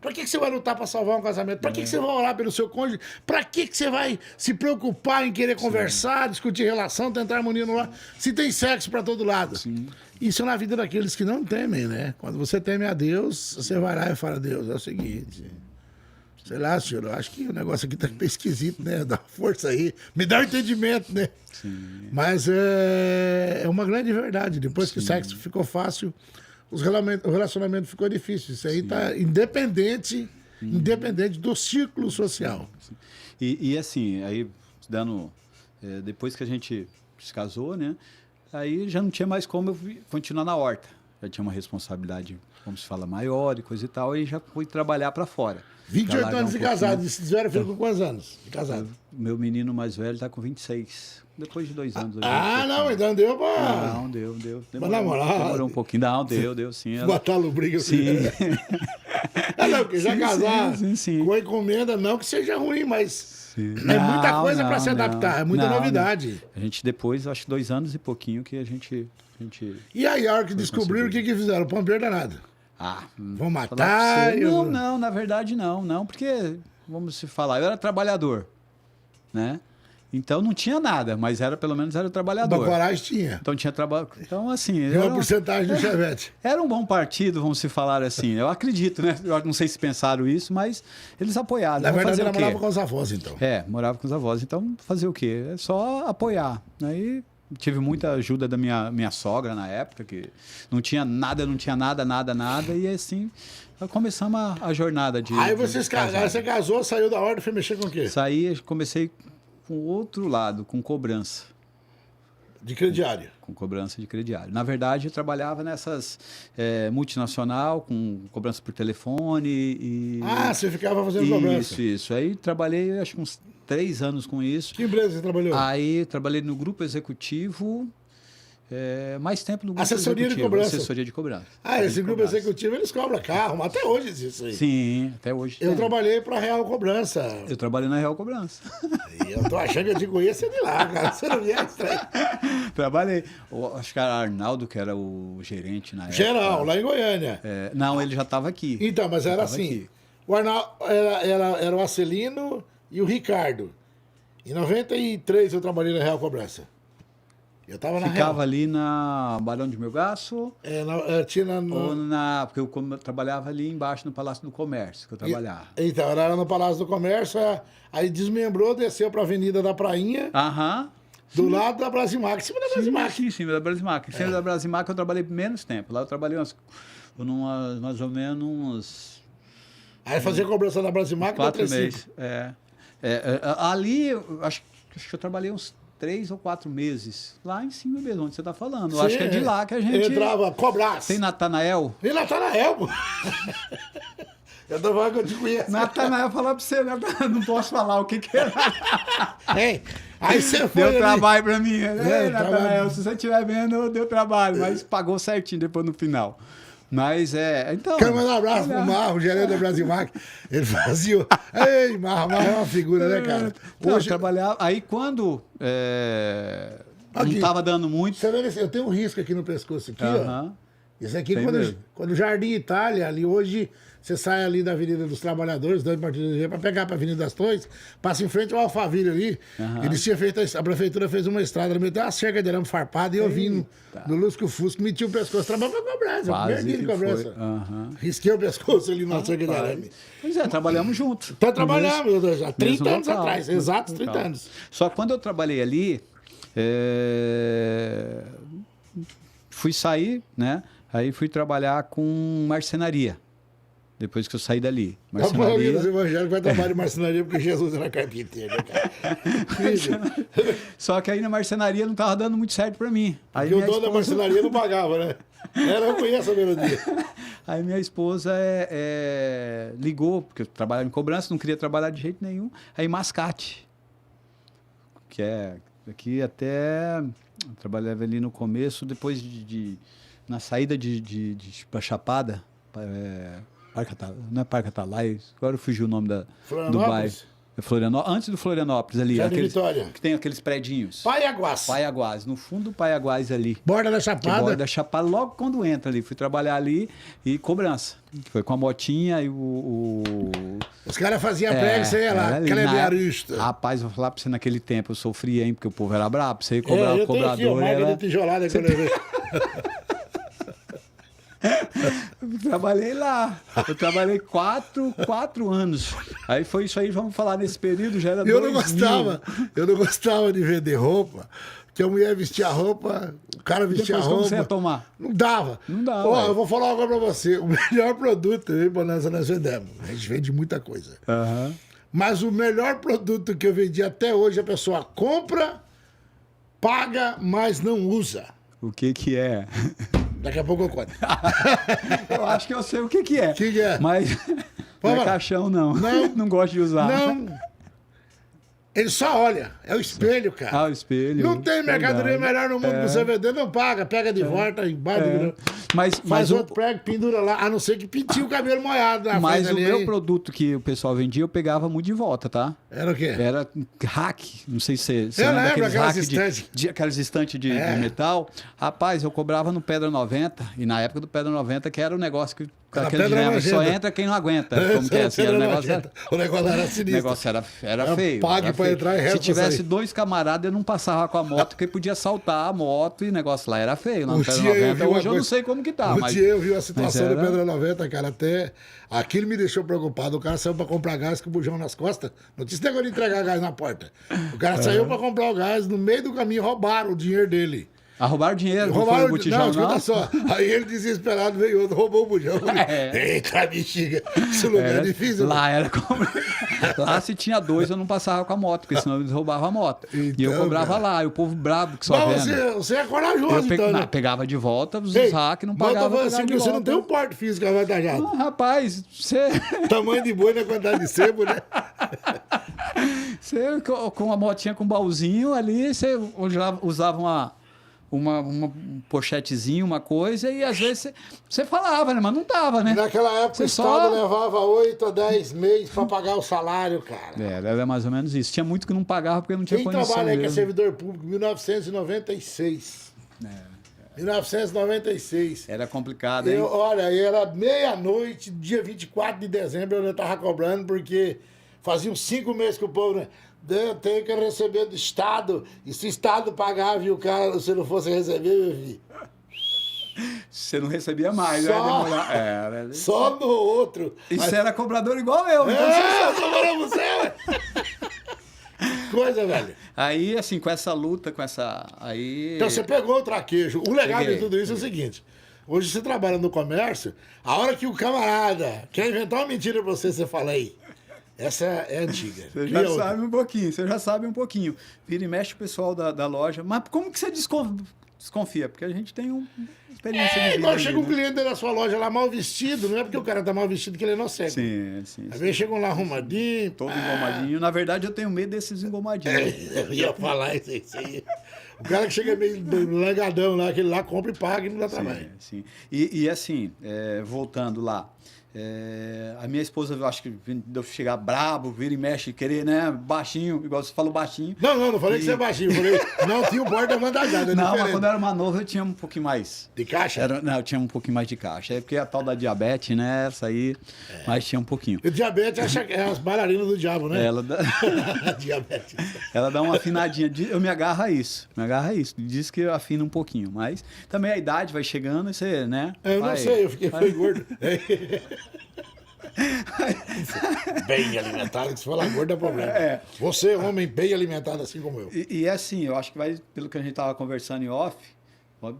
Pra que você vai lutar pra salvar um casamento? Pra que você vai orar pelo seu cônjuge? Pra que você vai se preocupar em querer conversar, discutir relação, tentar harmonia no lar? Se tem sexo pra todo lado. Sim. Isso é na vida daqueles que não temem, né? Quando você teme a Deus, você vai lá e fala, Deus, é o seguinte... Sei lá, senhor, eu acho que o negócio aqui tá meio esquisito, né? Dá força aí, me dá um entendimento, né? Sim. Mas é uma grande verdade. Depois que o sexo ficou fácil, o relacionamento ficou difícil. Isso aí tá independente do círculo social. E assim, aí dando... depois que a gente se casou, né? Aí já não tinha mais como eu continuar na horta. Já tinha uma responsabilidade, como se fala, maior e coisa e tal. Aí já fui trabalhar para fora. 28 anos de casado. E tiveram filho com quantos anos de casado? Meu menino mais velho está com 26. Depois de 2 anos. Não, então deu pra... Não, deu. Demorou um pouquinho. Não, deu sim. Botar lubriga. Sim. Não, porque já casar com encomenda, não que seja ruim, mas é muita coisa para se adaptar, é muita novidade. A gente depois, acho que 2 anos e pouquinho que a gente... E aí, a hora que descobriram, o que fizeram? O pampeiro danado. Vão matar? Não, na verdade não, porque, vamos se falar, eu era trabalhador, né? Então não tinha nada, mas pelo menos era o trabalhador. Coragem tinha. Então tinha trabalho. Então, assim. E uma porcentagem do Chevette. Era um bom partido, vamos se falar assim. Eu acredito, né? Eu não sei se pensaram isso, mas eles apoiaram. Na verdade, ela morava com os avós, então. Morava com os avós. Então, fazer o quê? É só apoiar. Aí. Tive muita ajuda da minha sogra na época, que não tinha nada, e assim começamos a jornada de. Aí você casou, saiu da ordem e foi mexer com o quê? Comecei com o outro lado, com cobrança. De crediário? Com cobrança de crediário. Na verdade, eu trabalhava nessas multinacional, com cobrança por telefone e... você ficava fazendo cobrança? Isso. Aí trabalhei, acho que uns 3 anos com isso. Que empresa você trabalhou? Aí trabalhei no grupo executivo, mais tempo no grupo Assessoria executivo. De cobrança. Assessoria de cobrança. Esse grupo executivo, eles cobram carro, mas até hoje existe isso aí. Sim, até hoje. Eu trabalhei para Real Cobrança. Eu trabalhei na Real Cobrança. E eu tô achando que eu te conheço de lá, cara. Você não vier estranho. Trabalhei. Acho que era Arnaldo, que era o gerente na época. Geral, lá em Goiânia. Não, ele já estava aqui. Então, mas era assim. Aqui. O Arnaldo era o Acelino e o Ricardo. Em 93 eu trabalhei na Real Cobrança. Eu tava na Ficava Real. Ali na Barão de Melgaço? Porque eu trabalhava ali embaixo no Palácio do Comércio, que eu trabalhava. Então, era no Palácio do Comércio, aí desmembrou, desceu para a Avenida da Prainha. Do lado da Brasimac, em cima da Brasimac. Sim, em cima da Brasimac. Em cima da Brasimac eu trabalhei menos tempo. Lá eu trabalhei mais ou menos... Aí fazia cobrança da Brasimac 4 meses. Ali, acho que eu trabalhei uns 3 ou 4 meses. Lá em cima mesmo, onde você está falando. Eu acho que é de lá que a gente... Entrava, cobrasse. Tem Natanael? Tem Natanael, pô. Eu tô falando que eu te conheço. Natanael, falar pra você, não posso falar o que era. Aí você foi. Deu trabalho pra mim. Natanael, se você estiver vendo, deu trabalho, mas pagou certinho depois no final. Mas então. Quero mandar um abraço pro Marro, gerente da Brasimac. Ele fazia. Ei, Marro é uma figura, né, cara? Hoje trabalhava. Aí quando não tava dando muito. Você vê, eu tenho um risco aqui no pescoço, aqui, ó. Isso aqui, Tem mesmo. quando o Jardim Itália, ali hoje, você sai ali da Avenida dos Trabalhadores, dois partidos para pegar para a Avenida das Torres, passa em frente ao Alphaville ali. Eles tinham feito, a prefeitura fez uma estrada, ela meteu uma cerca de arame farpado e eu vim no Lusco Fusco, meti o pescoço, trabalhava com cobrança, Quase perdi de que cobrança. foi. Risquei o pescoço ali na cerca de arame. Pois é, trabalhamos juntos. Então trabalhamos, já 30 mesmo anos local, atrás, mesmo exatos 30 local. anos. Só que quando eu trabalhei ali, fui sair, né? Aí fui trabalhar com marcenaria. Depois que eu saí dali. A maioria dos evangélicos vai trabalhar em marcenaria porque Jesus era carpinteiro, né, cara? Filho. Só que aí na marcenaria não estava dando muito certo para mim. Aí Porque o dono da marcenaria não pagava, né? Era ruim essa melodia. Aí minha esposa ligou, porque eu trabalhava em cobrança, não queria trabalhar de jeito nenhum. Aí Mascate, que é aqui até... Eu trabalhava ali no começo, depois na saída pra Chapada, não é Parque Atalaia, agora fugiu o nome do bairro. Antes do Florianópolis ali. Jardim Vitória. Que tem aqueles predinhos. Paiaguás. No fundo do Paiaguás ali. Borda da Chapada. Borda da Chapada, logo quando entra ali. Fui trabalhar ali e cobrança. Foi com a motinha e Os caras faziam prego, você ia lá, clebiarista. Rapaz, vou falar pra você, naquele tempo eu sofria, hein, porque o povo era brabo. Você ia cobrar o cobrador. Eu tenho aqui, tijolada que eu levei. Eu trabalhei lá. Eu trabalhei 4 anos. Aí foi isso aí, vamos falar nesse período, já era 2000. Eu não gostava de vender roupa, que a mulher vestia roupa, o cara vestia Depois, roupa. como você ia tomar? Não dava. Ó, eu vou falar agora pra você. O melhor produto, eu e Bonanza, nós vendemos. A gente vende muita coisa. Mas o melhor produto que eu vendi até hoje, a pessoa compra, paga, mas não usa. O que é? Daqui a pouco eu conto. Eu acho que eu sei o que é. O que é? Mas não é caixão, não. Não gosto de usar. Não. Ele só olha. É o espelho, cara. O espelho. Não tem mercadoria melhor no mundo pra você vender. Não paga. Pega de volta, embaixo. Faz outro prego, pendura lá. A não ser que pintinha o cabelo molhado. Mas o meu produto que o pessoal vendia, eu pegava muito de volta, tá? Era o quê? Era hack. Não sei se você eu lembra lembro, aqueles estantes. Aquelas estantes de metal. Rapaz, eu cobrava no Pedra 90. E na época do Pedra 90, que era o negócio que... Aquele dilema, só entra quem não aguenta. Como que é assim? O negócio era sinistro. O negócio era feio. Pague para entrar e resto. Se tivesse 2 camaradas, eu não passava com a moto, porque podia saltar a moto e o negócio lá era feio. Lá no Pedra 90, hoje eu não sei como que tá. Um dia eu vi a situação do Pedra 90, cara, até aquilo me deixou preocupado. O cara saiu para comprar gás com o bujão nas costas. Não tinha esse negócio de entregar gás na porta. O cara saiu para comprar o gás, no meio do caminho roubaram o dinheiro dele. Roubaram dinheiro, não foi o botijão, não? Escuta só. Aí ele, desesperado, veio outro, roubou o bujão. Eita, bexiga. Esse lugar é difícil. Lá era como... Lá se tinha 2, eu não passava com a moto, porque senão eles roubavam a moto. Então, e eu cobrava cara. Lá, e o povo brabo que só vendo. Você é corajoso, então, né? Pegava de volta, os hack não pagava assim, você não tem um porte físico avantajado. Não, rapaz, você... Tamanho de boi na quantidade de sebo, né? Você, com uma motinha com baúzinho ali, você usava uma pochetezinha, uma coisa, e às vezes você falava, né? Mas não tava, né? Naquela época o Estado levava 8 a 10 meses para pagar o salário, cara. Era mais ou menos isso. Tinha muito que não pagava porque não tinha condição. Quem trabalha aí que é servidor público, 1996. 1996. Era complicado, hein? Olha, era meia-noite, dia 24 de dezembro, eu tava cobrando, porque fazia uns 5 meses que o povo... Né? Eu tenho que receber do Estado. E se o Estado pagava e o cara, se não fosse receber, meu filho. Você não recebia mais, né? Só no outro. Isso era cobrador igual eu. Então eu tô falando você, ué. Coisa, velho. Aí, assim, com essa luta, aí... Então você pegou o traquejo. O legal de tudo isso é o seguinte. Hoje você trabalha no comércio, a hora que o camarada quer inventar uma mentira pra você, você fala aí. Essa é antiga. Você já sabe um pouquinho. Vira e mexe o pessoal da loja. Mas como que você desconfia? Porque a gente tem uma experiência de vida. Igual chega um cliente da sua loja lá mal vestido, não é porque o cara tá mal vestido que ele é inocente. Sim. Às vezes chegam lá arrumadinho. Todo engomadinho. Na verdade, eu tenho medo desses engomadinhos. Eu ia falar isso aí. O cara que chega meio legadão lá, aquele lá compra e paga e não dá trabalho. Sim. E assim, voltando lá. A minha esposa, eu acho que deu chegar brabo, vira e mexe, querer, né? Baixinho, igual você falou, baixinho. Não falei que você é baixinho. Falei, não tinha o porta-bandagada. Não, mas quando eu era mais novo, eu tinha um pouquinho mais. De caixa? Não, eu tinha um pouquinho mais de caixa. É porque a tal da diabetes, né? Essa aí, mas tinha um pouquinho. E o diabetes acha que é as bailarinas do diabo, né? Ela dá... Diabetes. Ela dá uma afinadinha. Eu me agarro a isso. Diz que eu afino um pouquinho. Mas também a idade vai chegando e você, né? Eu não sei, eu fui gordo. Bem alimentado, que se falar gordo é problema. Você é um homem bem alimentado, assim como eu. E assim, eu acho que vai, pelo que a gente estava conversando em off,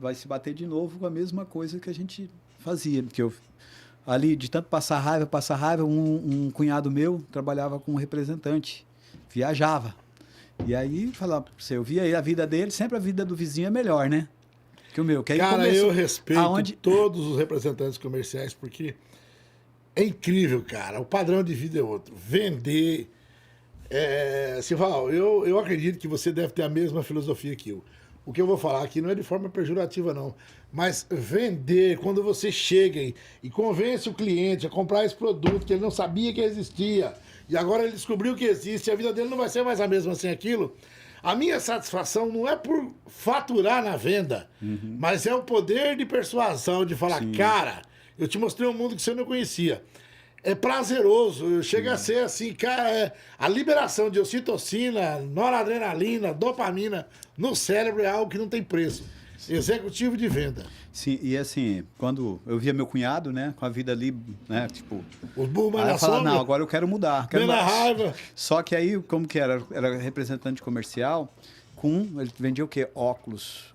vai se bater de novo com a mesma coisa que a gente fazia. Porque eu, ali, de tanto passar raiva, um cunhado meu trabalhava com um representante, viajava. E aí, falar pra você, eu via aí a vida dele, sempre a vida do vizinho é melhor, né? Que o meu. Que aí cara, eu respeito aonde... todos os representantes comerciais, porque é incrível, cara. O padrão de vida é outro. Vender. Sival, eu acredito que você deve ter a mesma filosofia que eu. O que eu vou falar aqui não é de forma pejorativa, não. Mas vender, quando você chega e convence o cliente a comprar esse produto que ele não sabia que existia, e agora ele descobriu que existe, a vida dele não vai ser mais a mesma sem aquilo. A minha satisfação não é por faturar na venda, mas é o poder de persuasão, de falar, cara, eu te mostrei um mundo que você não conhecia. É prazeroso, chega a ser assim, cara, a liberação de ocitocina, noradrenalina, dopamina no cérebro é algo que não tem preço. Executivo de venda. Sim, e assim, quando eu via meu cunhado, né, com a vida ali, né, tipo... Os burros aí eu falava, não, agora eu quero mudar. Quero mudar. Raiva. Só que aí, como que era? Era representante comercial, ele vendia o quê? Óculos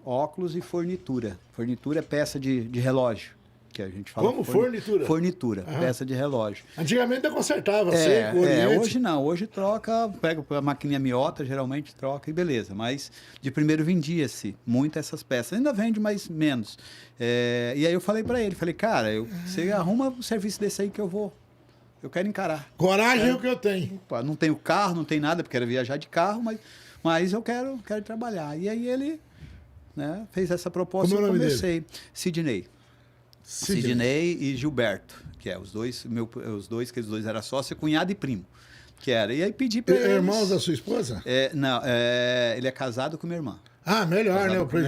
e fornitura. Fornitura é peça de relógio. Que a gente fala. Como? Fornitura? Fornitura, peça de relógio. Antigamente eu consertava, seco, hoje não. Hoje troca, pega a maquininha miota, geralmente troca e beleza. Mas de primeiro vendia-se muito essas peças. Ainda vende, mas menos. E aí eu falei pra ele, cara, você arruma um serviço desse aí que eu quero encarar. Coragem é o que eu tenho. Opa, não tenho carro, não tem nada, porque era viajar de carro, mas eu quero trabalhar. E aí ele, né, fez essa proposta e eu comecei. Sidney e Gilberto, que é os dois, que eles dois eram sócio, cunhado e primo, que era. E aí pedi para eles... Irmãos da sua esposa? Não, ele é casado com minha irmã. Ah, melhor, né? Por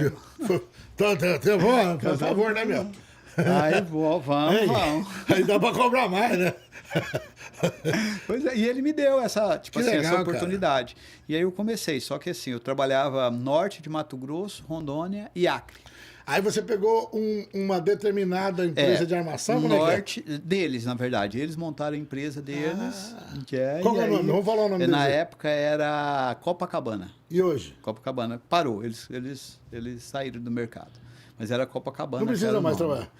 favor, né, meu? Aí, vamos. Aí dá para cobrar mais, né? Pois é, e ele me deu essa oportunidade. Cara. E aí eu comecei, só que assim, eu trabalhava norte de Mato Grosso, Rondônia e Acre. Aí você pegou uma determinada empresa de armação? Norte deles, na verdade. Eles montaram a empresa deles. Qual é o nome? Vamos falar o nome deles. Na época era Copacabana. E hoje? Copacabana. Parou. Eles saíram do mercado. Mas era Copacabana. Não precisa mais trabalhar.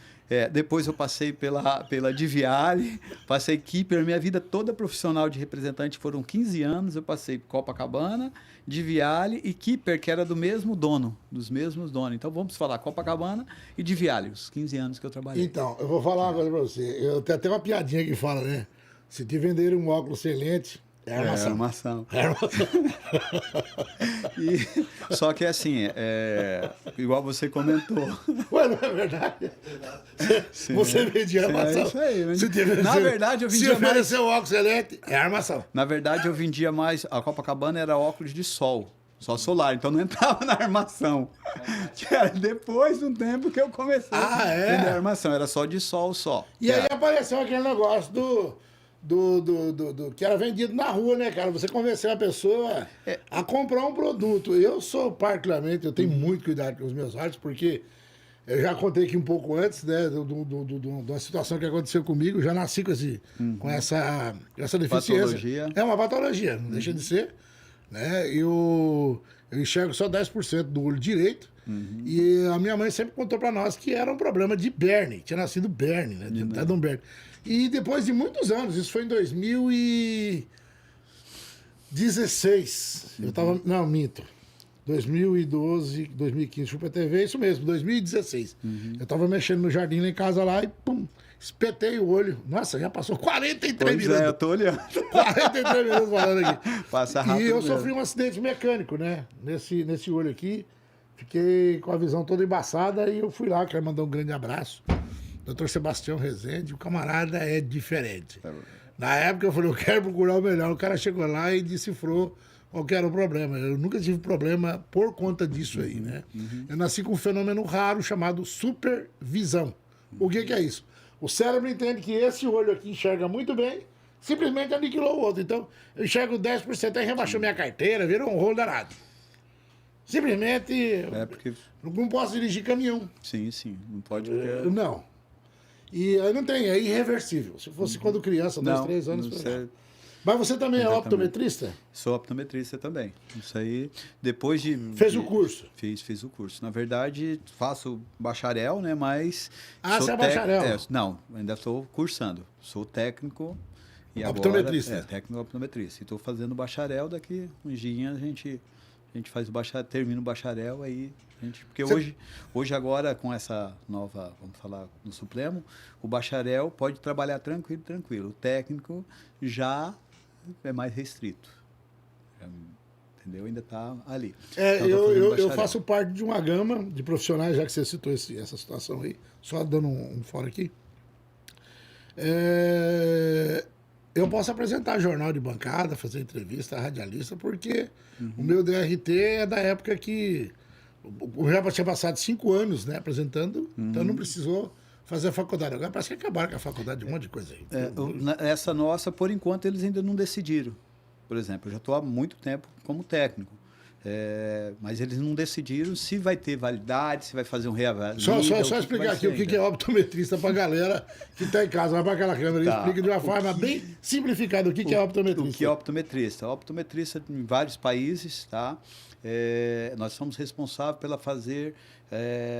Depois eu passei pela Diviale, passei Keeper, minha vida toda profissional de representante foram 15 anos, eu passei Copacabana, Diviale e Keeper, que era dos mesmos donos. Então vamos falar Copacabana e Diviale, os 15 anos que eu trabalhei. Então, eu vou falar uma coisa pra você, eu tenho até uma piadinha que fala, né? Se te venderem um óculos sem lente, é armação. É armação. Só que assim, igual você comentou. Ué, não é verdade? Você vendia armação. É isso aí. Na verdade, eu vendia mais... Se oferecer o óculos sem lente, é armação. Na verdade, eu vendia mais... A Copacabana era óculos de sol. Só solar, então não entrava na armação. Que era depois de um tempo que eu comecei a vender armação. Era só de sol só. E aí apareceu aquele negócio do que era vendido na rua, né, cara? Você convenceu a pessoa a comprar um produto. Eu sou, particularmente, eu tenho muito cuidado com os meus artes, porque eu já contei aqui um pouco antes, né, de uma situação que aconteceu comigo. Já nasci com essa deficiência. Patologia. É uma patologia, não deixa de ser. Né? Eu enxergo só 10% do olho direito. E a minha mãe sempre contou pra nós que era um problema de Berne. Tinha nascido Berne, né? De um Berne. E depois de muitos anos, isso foi em 2016. Eu tava. Não, minto. 2012, 2015, fui pra TV, isso mesmo, 2016. Eu tava mexendo no jardim lá em casa lá e pum, espetei o olho. Nossa, já passou 43 minutos. Eu tô olhando. 43 minutos falando aqui. Passa rápido. E eu sofri um acidente mecânico, né? Nesse olho aqui. Fiquei com a visão toda embaçada e eu fui lá, quero mandar um grande abraço. Dr. Sebastião Rezende, o camarada é diferente. Na época eu falei, eu quero procurar o melhor. O cara chegou lá e decifrou qual que era o problema. Eu nunca tive problema por conta disso aí, né? Eu nasci com um fenômeno raro chamado supervisão. O que é isso? O cérebro entende que esse olho aqui enxerga muito bem, simplesmente aniquilou o outro. Então, eu enxergo 10%, aí rebaixou minha carteira, virou um rolo danado. Simplesmente, porque... não posso dirigir caminhão. Sim, não pode... Não. E aí não tem, é irreversível. Se fosse quando criança, 2, 3 anos... Mas você também é optometrista? Sou optometrista também. Isso aí, depois de... Fez o curso? Fiz o curso. Na verdade, faço bacharel, né? Mas... Você é bacharel? Não, ainda estou cursando. Sou técnico e optometrista. agora... técnico optometrista. E estou fazendo bacharel, daqui uns dias a gente faz o bacharel, termina o bacharel, aí... Porque hoje agora, com essa nova, vamos falar no Supremo, o bacharel pode trabalhar tranquilo. O técnico já é mais restrito. Entendeu? Ainda está ali. Então, eu faço parte de uma gama de profissionais, já que você citou essa situação aí, só dando um fora aqui. Eu posso apresentar jornal de bancada, fazer entrevista, radialista, porque o meu DRT é da época que o já tinha passado 5 anos, né, apresentando, então não precisou fazer a faculdade. Agora parece que acabaram com a faculdade de um monte de coisa aí. Essa nossa, por enquanto, eles ainda não decidiram. Por exemplo, eu já estou há muito tempo como técnico. Mas eles não decidiram se vai ter validade, se vai fazer um reavaliação. Só explicar aqui o que é optometrista para a galera que está em casa. Vai para aquela câmera e explica de uma forma bem simplificada o que é optometrista. O que é optometrista? Optometrista em vários países, tá? Nós somos responsáveis pela fazer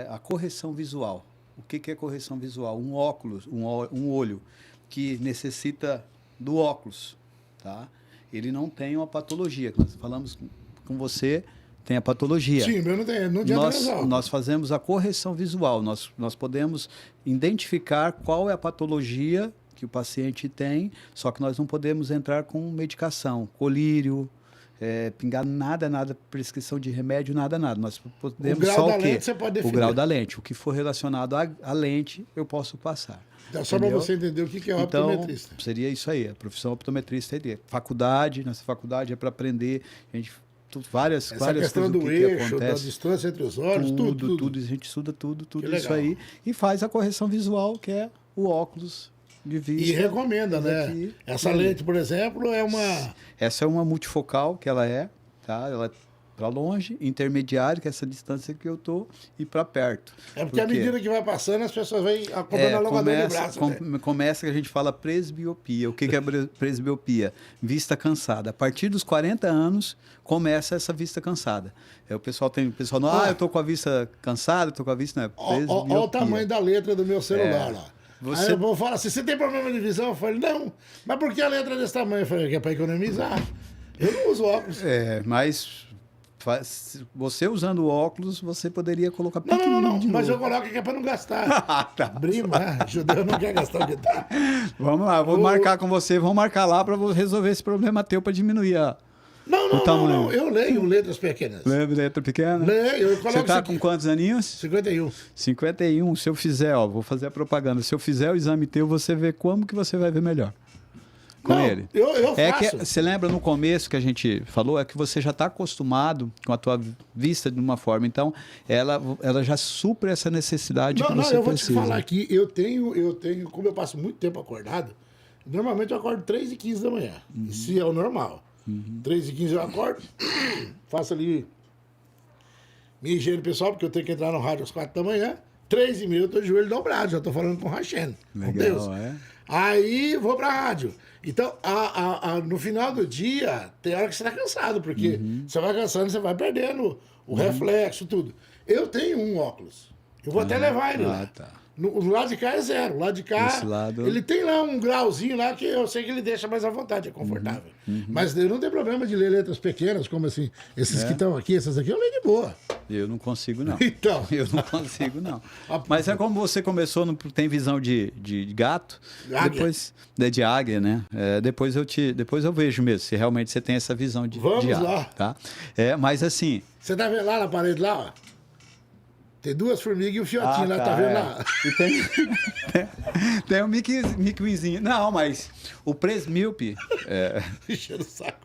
a correção visual. O que é correção visual? Um óculos, um olho que necessita do óculos, tá? Ele não tem uma patologia. Nós falamos com você, tem a patologia. Sim, mas não adianta nós fazemos a correção visual. Nós podemos identificar qual é a patologia que o paciente tem, só que nós não podemos entrar com medicação, colírio, pingar nada, prescrição de remédio, nada. Nós podemos só o quê? Lente, você pode definir. O grau da lente. O que for relacionado à lente, eu posso passar. Então, só para você entender o que é optometrista. Então, seria isso aí. A profissão optometrista é faculdade. Nossa faculdade é para aprender. A gente várias questão coisas do eixo, da distância entre os olhos, tudo. A gente estuda tudo isso aí. E faz a correção visual, que é o óculos de vista. E recomenda, né? Essa lente, por exemplo, é uma... Essa é uma multifocal, que ela é, tá? Ela é para longe, intermediário, que é essa distância que eu tô, e para perto. Porque à medida que vai passando, as pessoas vão acompanhando a alongador de braço. Começa que a gente fala presbiopia. O que é presbiopia? Vista cansada. A partir dos 40 anos, começa essa vista cansada. O pessoal não, eu tô com a vista cansada, tô com a vista... Olha o tamanho da letra do meu celular lá. Aí eu vou falar assim, você tem problema de visão? Eu falei, não. Mas por que a letra é desse tamanho? Eu falei, que é para economizar. Eu não uso óculos. Mas... Você usando óculos, você poderia colocar Não, mas eu coloco que é para não gastar. Tá. Brima, judeu não quer gastar o que tem. Vamos lá, vou marcar com você, vamos marcar lá para resolver esse problema teu, para diminuir o tamanho. Não, eu leio letras pequenas. Letra pequena? Leio, eu coloco. Você tá com quantos aninhos? 51. 51, se eu fizer, vou fazer a propaganda, se eu fizer o exame teu, você vê como que você vai ver melhor. Com ele. Eu faço. Você lembra no começo que a gente falou, é que você já está acostumado com a tua vista de uma forma, então ela já supre essa necessidade que você precisa. Eu vou te falar aqui, eu tenho, como eu passo muito tempo acordado, normalmente eu acordo 3h15 da manhã, isso é o normal. 3h15 eu acordo, faço ali minha higiene pessoal, porque eu tenho que entrar no rádio às 4 da manhã, 3h30 eu tô de joelho dobrado, já tô falando com o Rachene, com Deus. Aí vou pra rádio. Então, no final do dia, tem hora que você tá cansado, porque você vai cansando, você vai perdendo o reflexo, tudo. Eu tenho um óculos. Eu vou até levar ele lá. Tá. O lado de cá é 0. O lado de cá, ele tem lá um grauzinho lá que eu sei que ele deixa mais à vontade, é confortável. Mas eu não tenho problema de ler letras pequenas, como assim, esses que estão aqui, essas aqui, eu leio de boa. Eu não consigo, não. Então. Eu não consigo, não. Mas é como você começou, não tem visão de gato, águia. Depois de águia, né? Depois eu vejo mesmo, se realmente você tem essa visão de Vamos águia. lá. Tá? Mas assim... Você tá vendo lá na parede lá, ó? Tem duas formigas e um fiotinho lá, tá vendo lá? E tem um miquizinho. Não, mas o presmíope... Enchendo o saco.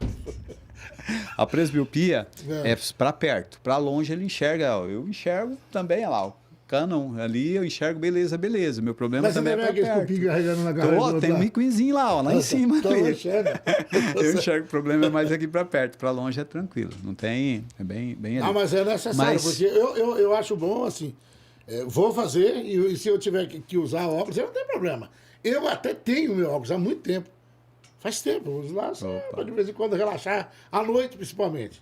A presbiopia é para perto. Para longe ele enxerga. Ó, eu enxergo também, olha lá, o Canon ali, eu enxergo, beleza. Meu problema Mas também é para perto. Carregando na garganta, Tem um miquizinho lá, ó, lá em cima dele. Eu enxergo, o problema é mais aqui para perto. Para longe é tranquilo. Não tem... É bem ali. Ah, mas é necessário, porque eu acho bom, assim, vou fazer e se eu tiver que usar óculos, eu não tenho problema. Eu até tenho meu óculos há muito tempo. Faz tempo, eu uso lá para de vez em quando relaxar, à noite principalmente.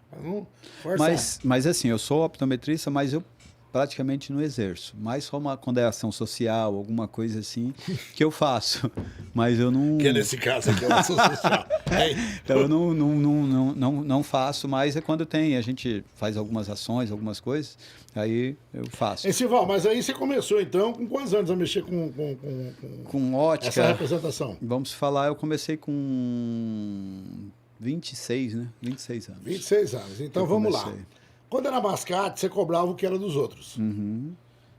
Pra não forçar. Mas assim, eu sou optometrista, mas eu praticamente não exerço. Mais só quando é ação social, alguma coisa assim, que eu faço. Mas eu não... Que nesse caso aqui é uma ação social. Então eu não faço, mas é quando tem. A gente faz algumas ações, algumas coisas, aí eu faço. Sival, mas aí você começou então, com quantos anos a mexer com ótica? Essa representação? Vamos falar, eu comecei com 26, né? 26 anos. 26 anos. Então vamos lá. Quando era mascate, você cobrava o que era dos outros. Uhum.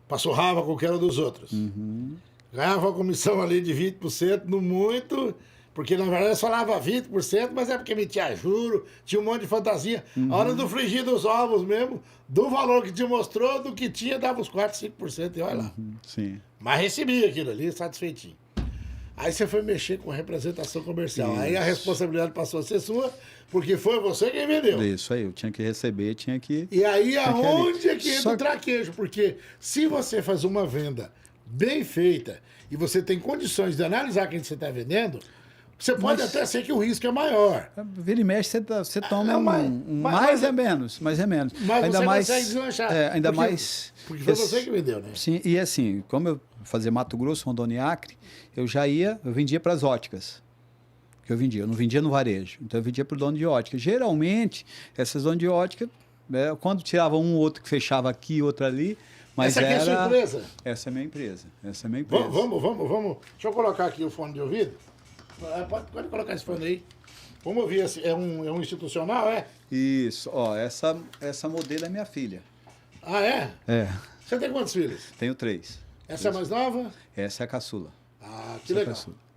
Passurrava com o que era dos outros. Uhum. Ganhava uma comissão ali de 20%, no muito, porque na verdade só falava 20%, mas é porque metia juro, tinha um monte de fantasia. A hora do frigir dos ovos mesmo, do valor que te mostrou, do que tinha, dava uns 4%, 5%, e olha lá. Sim. Mas recebia aquilo ali, satisfeitinho. Aí você foi mexer com representação comercial. Isso. Aí a responsabilidade passou a ser sua, porque foi você quem vendeu. Isso aí, eu tinha que receber, tinha que... E aí aonde é que entra o traquejo? Porque se você faz uma venda bem feita e você tem condições de analisar quem você está vendendo, você pode até ser que o risco é maior. Vira e mexe, você toma mais é menos. Mas ainda você mais, consegue deslanchar. Porque foi você que vendeu, né? Sim, e assim, como eu fazia Mato Grosso, Rondônia e Acre, eu vendia para as óticas. Que eu não vendia no varejo. Então eu vendia para o dono de ótica. Geralmente, essas donos de ótica, quando tirava um ou outro que fechava aqui, outro ali, mas essa aqui é a sua empresa? Essa é a minha empresa. Vamos. Deixa eu colocar aqui o fone de ouvido. Pode colocar esse fone aí. Vamos ouvir, é um institucional, é? Isso, ó, essa modelo é minha filha. Ah, é? É. Você tem quantos filhos? Tenho 3. Essa é a mais nova? Essa é a caçula. Ah, que legal.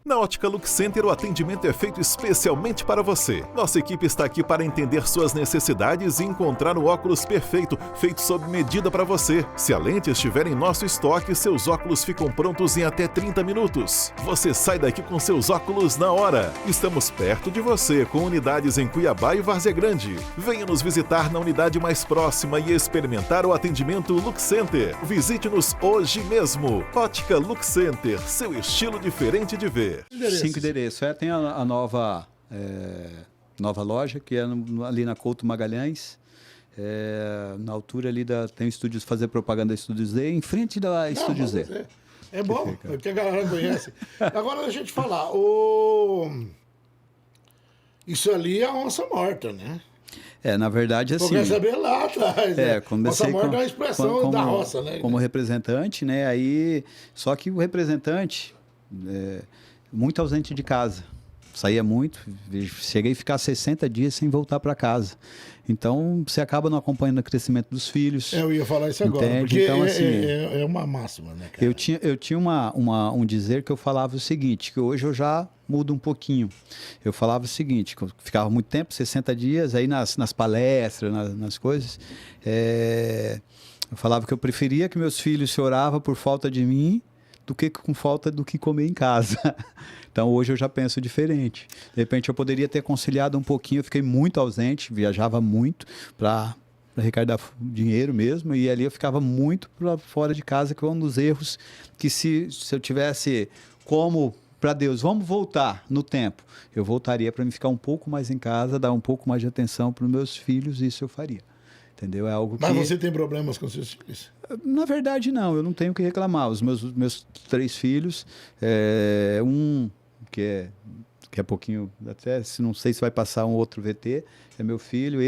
Na Ótica Lux Center, o atendimento é feito especialmente para você. Nossa equipe está aqui para entender suas necessidades e encontrar o óculos perfeito, feito sob medida para você. Se a lente estiver em nosso estoque, seus óculos ficam prontos em até 30 minutos. Você sai daqui com seus óculos na hora. Estamos perto de você, com unidades em Cuiabá e Várzea Grande. Venha nos visitar na unidade mais próxima e experimentar o atendimento Lux Center. Visite-nos hoje mesmo. Ótica Lux Center, seu estilo diferente de ver. 5 endereços. Tem a nova loja, que é ali na Couto Magalhães. Na altura ali tem o Estúdios, fazer propaganda da Estúdios Z, em frente da Estúdios Z. É bom, porque a galera conhece. Agora deixa eu te falar. Isso ali é a onça morta, né? Na verdade, assim... Eu quero saber lá atrás, né? Comecei onça morta é uma expressão da roça, né? Como representante, né? Aí, só que o representante... muito ausente de casa, saía muito, cheguei a ficar 60 dias sem voltar para casa. Então, você acaba não acompanhando o crescimento dos filhos. Eu ia falar isso agora, porque então, assim, é uma máxima, né, cara? Eu tinha um dizer que eu falava o seguinte, que hoje eu já mudo um pouquinho. Eu falava o seguinte, que eu ficava muito tempo, 60 dias, aí nas palestras, nas coisas, eu falava que eu preferia que meus filhos choravam por falta de mim, do que com falta do que comer em casa. Então, hoje eu já penso diferente. De repente, eu poderia ter conciliado um pouquinho. Eu fiquei muito ausente, viajava muito para arrecadar dinheiro mesmo. E ali eu ficava muito fora de casa, que é um dos erros que se eu tivesse como para Deus, vamos voltar no tempo, eu voltaria para me ficar um pouco mais em casa, dar um pouco mais de atenção para os meus filhos, isso eu faria. Entendeu? É algo Mas você tem problemas com seus filhos? Na verdade, não. Eu não tenho o que reclamar. Os meus 3 filhos, um que é pouquinho, até não sei se vai passar um outro VT, é meu filho,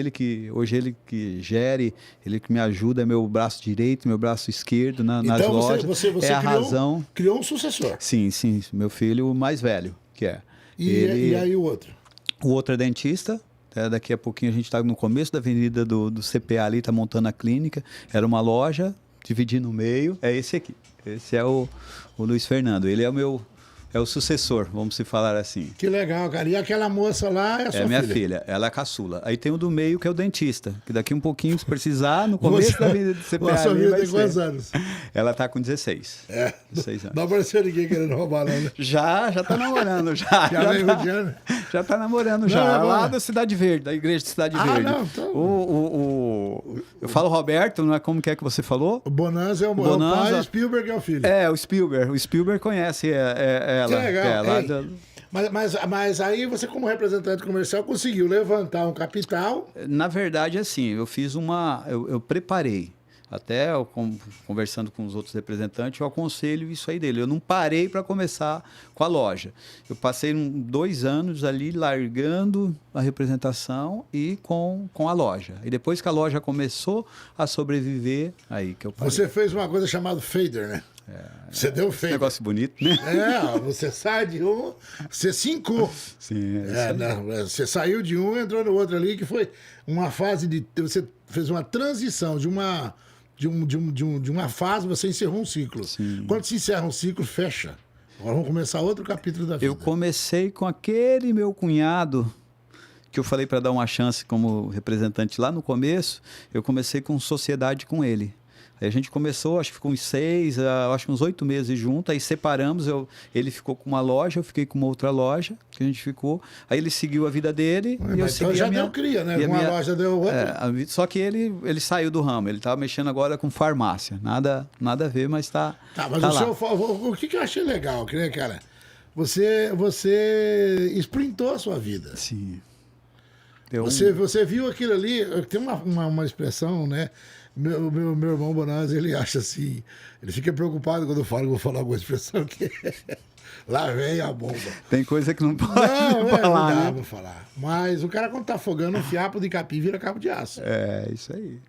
hoje ele que gere, ele que me ajuda, é meu braço direito, meu braço esquerdo nas lojas. Você criou um sucessor? Sim, meu filho mais velho, que é. E aí o outro? O outro é dentista. Daqui a pouquinho a gente está no começo da avenida do CPA ali, está montando a clínica. Era uma loja, dividir no meio, é esse aqui. Esse é o Luiz Fernando. Ele é o sucessor, vamos se falar assim. Que legal, cara. E aquela moça lá é a sua filha? É minha filha, ela é a caçula. Aí tem o do meio, que é o dentista, que daqui um pouquinho, se precisar, no começo da vida de CPA... A sua ali, filha vai tem quantos ser. anos? Ela tá com 16. 16 anos. Não apareceu ninguém querendo roubar, não, né? Já tá namorando, já. Já veio tá, rodeando? já tá namorando, Não, já. é bom. Lá da Cidade Verde, da igreja de Cidade Verde. Não, então... Eu falo Roberto, não é como que você falou? O Bonanza é o Bonanza. pai, o Spielberg é o filho. É, o Spielberg. O Spielberg conhece ela. Que legal. É, lá Ei, da- mas aí você, como representante comercial, conseguiu levantar um capital. Na verdade, assim, eu fiz eu preparei. Até conversando com os outros representantes, eu aconselho isso aí dele. Eu não parei para começar com a loja. Eu passei 2 anos ali largando a representação e com a loja. E depois que a loja começou a sobreviver, aí que eu parei. Você fez uma coisa chamada fader, né? Você deu fader. Negócio bonito, né? Você sai de um, você cincou. Sim, é isso aí. Você saiu de um e entrou no outro ali, que foi uma fase de... Você fez uma transição de uma fase, você encerrou um ciclo. Sim. Quando se encerra um ciclo, fecha. Agora vamos começar outro capítulo da vida. Eu comecei com aquele meu cunhado que eu falei para dar uma chance como representante lá no começo. Eu comecei com sociedade com ele. Aí a gente começou, acho que ficou uns 8 meses junto, aí separamos, ele ficou com uma loja, eu fiquei com uma outra loja, que a gente ficou. Aí ele seguiu a vida dele e eu segui então já a minha... deu cria, né? e a Uma minha- loja deu outra. Só que ele saiu do ramo, ele estava mexendo agora com farmácia. Nada a ver, mas tá Mas tá o, lá. o que eu achei legal, né, cara? Você sprintou a sua vida. Sim. Você viu aquilo ali, tem uma expressão, né? Meu irmão Bonanza, ele acha assim, ele fica preocupado quando eu falo, vou falar alguma expressão que lá vem a bomba. Tem coisa que não pode Não falar, dá né? pra falar. Mas o cara quando tá afogando, um fiapo de capim vira cabo de aço. É, isso aí.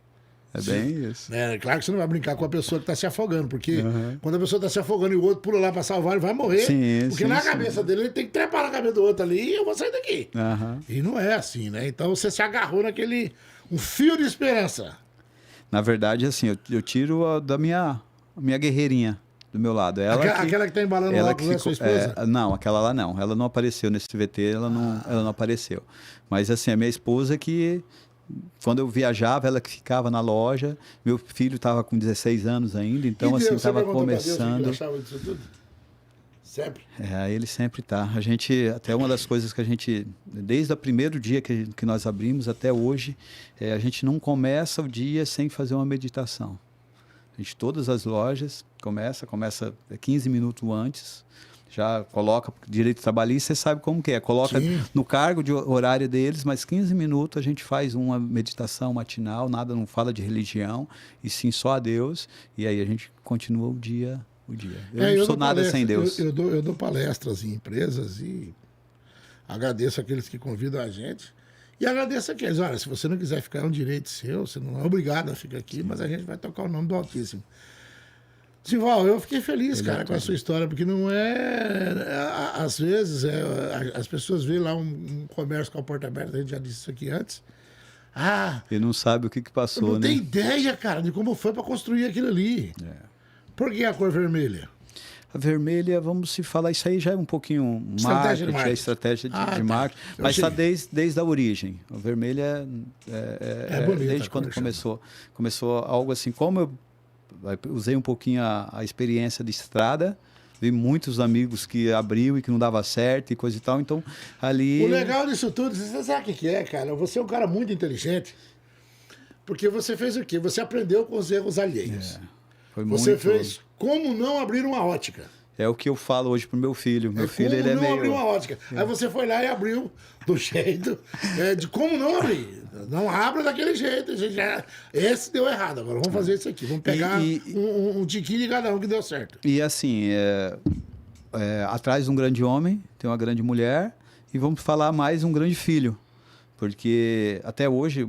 É bem isso. Claro que você não vai brincar com a pessoa que tá se afogando, porque quando a pessoa tá se afogando e o outro pula lá pra salvar, ele vai morrer. Sim, porque sim, na sim. cabeça dele, ele tem que trepar na cabeça do outro ali e eu vou sair daqui. Aham. E não é assim, né? Então você se agarrou naquele... um fio de esperança. Na verdade, assim, eu tiro da minha guerreirinha do meu lado. Aquela que tá embalando o óculos da sua esposa? Não, aquela lá não. Ela não apareceu nesse VT, ela não apareceu. Mas, assim, a minha esposa que... Quando eu viajava, ela que ficava na loja. Meu filho estava com 16 anos ainda, então, assim, estava começando... Você achava disso tudo? Sempre? Ele sempre tá. A gente, até uma das coisas que a gente, desde o primeiro dia que nós abrimos até hoje, a gente não começa o dia sem fazer uma meditação. A gente, todas as lojas, começa 15 minutos antes, já coloca direito trabalhista, você sabe como que é. Coloca Sim. no cargo de horário deles, mas 15 minutos a gente faz uma meditação matinal, nada, não fala de religião, e sim só a Deus, e aí a gente continua o dia. Eu não sou nada sem Deus. Eu dou palestras em empresas e agradeço aqueles que convidam a gente. E agradeço aqueles. Olha, se você não quiser ficar, é um direito seu, você não é obrigado a ficar aqui, mas a gente vai tocar o nome do Altíssimo. Sival, eu fiquei feliz, cara, com a sua história, porque não é... Às vezes, as pessoas veem lá um comércio com a porta aberta, a gente já disse isso aqui antes. E não sabe o que passou, não né? tem ideia, cara, de como foi para construir aquilo ali. Por que a cor vermelha? A vermelha, vamos se falar, isso aí já é um pouquinho Estratégia de marketing, marketing. estratégia de Tá. marketing, Eu mas está achei. desde a origem. A vermelha bonita, desde quando começou algo assim, como eu usei um pouquinho a experiência de estrada, vi muitos amigos que abriu e que não dava certo e coisa e tal, então ali... O legal disso tudo, você sabe o que é, cara? Você é um cara muito inteligente, porque você fez o quê? Você aprendeu com os erros alheios. Foi Você muito... fez como não abrir uma ótica. É o que eu falo hoje pro meu filho. Meu filho, ele é como não abrir uma meio... ótica. Aí você foi lá e abriu do jeito de como não abrir. Não abra daquele jeito. Esse deu errado. Agora vamos fazer isso aqui. Vamos pegar um tiquinho de cada um que deu certo. E assim, atrás de um grande homem, tem uma grande mulher, e vamos falar mais um grande filho. Porque até hoje,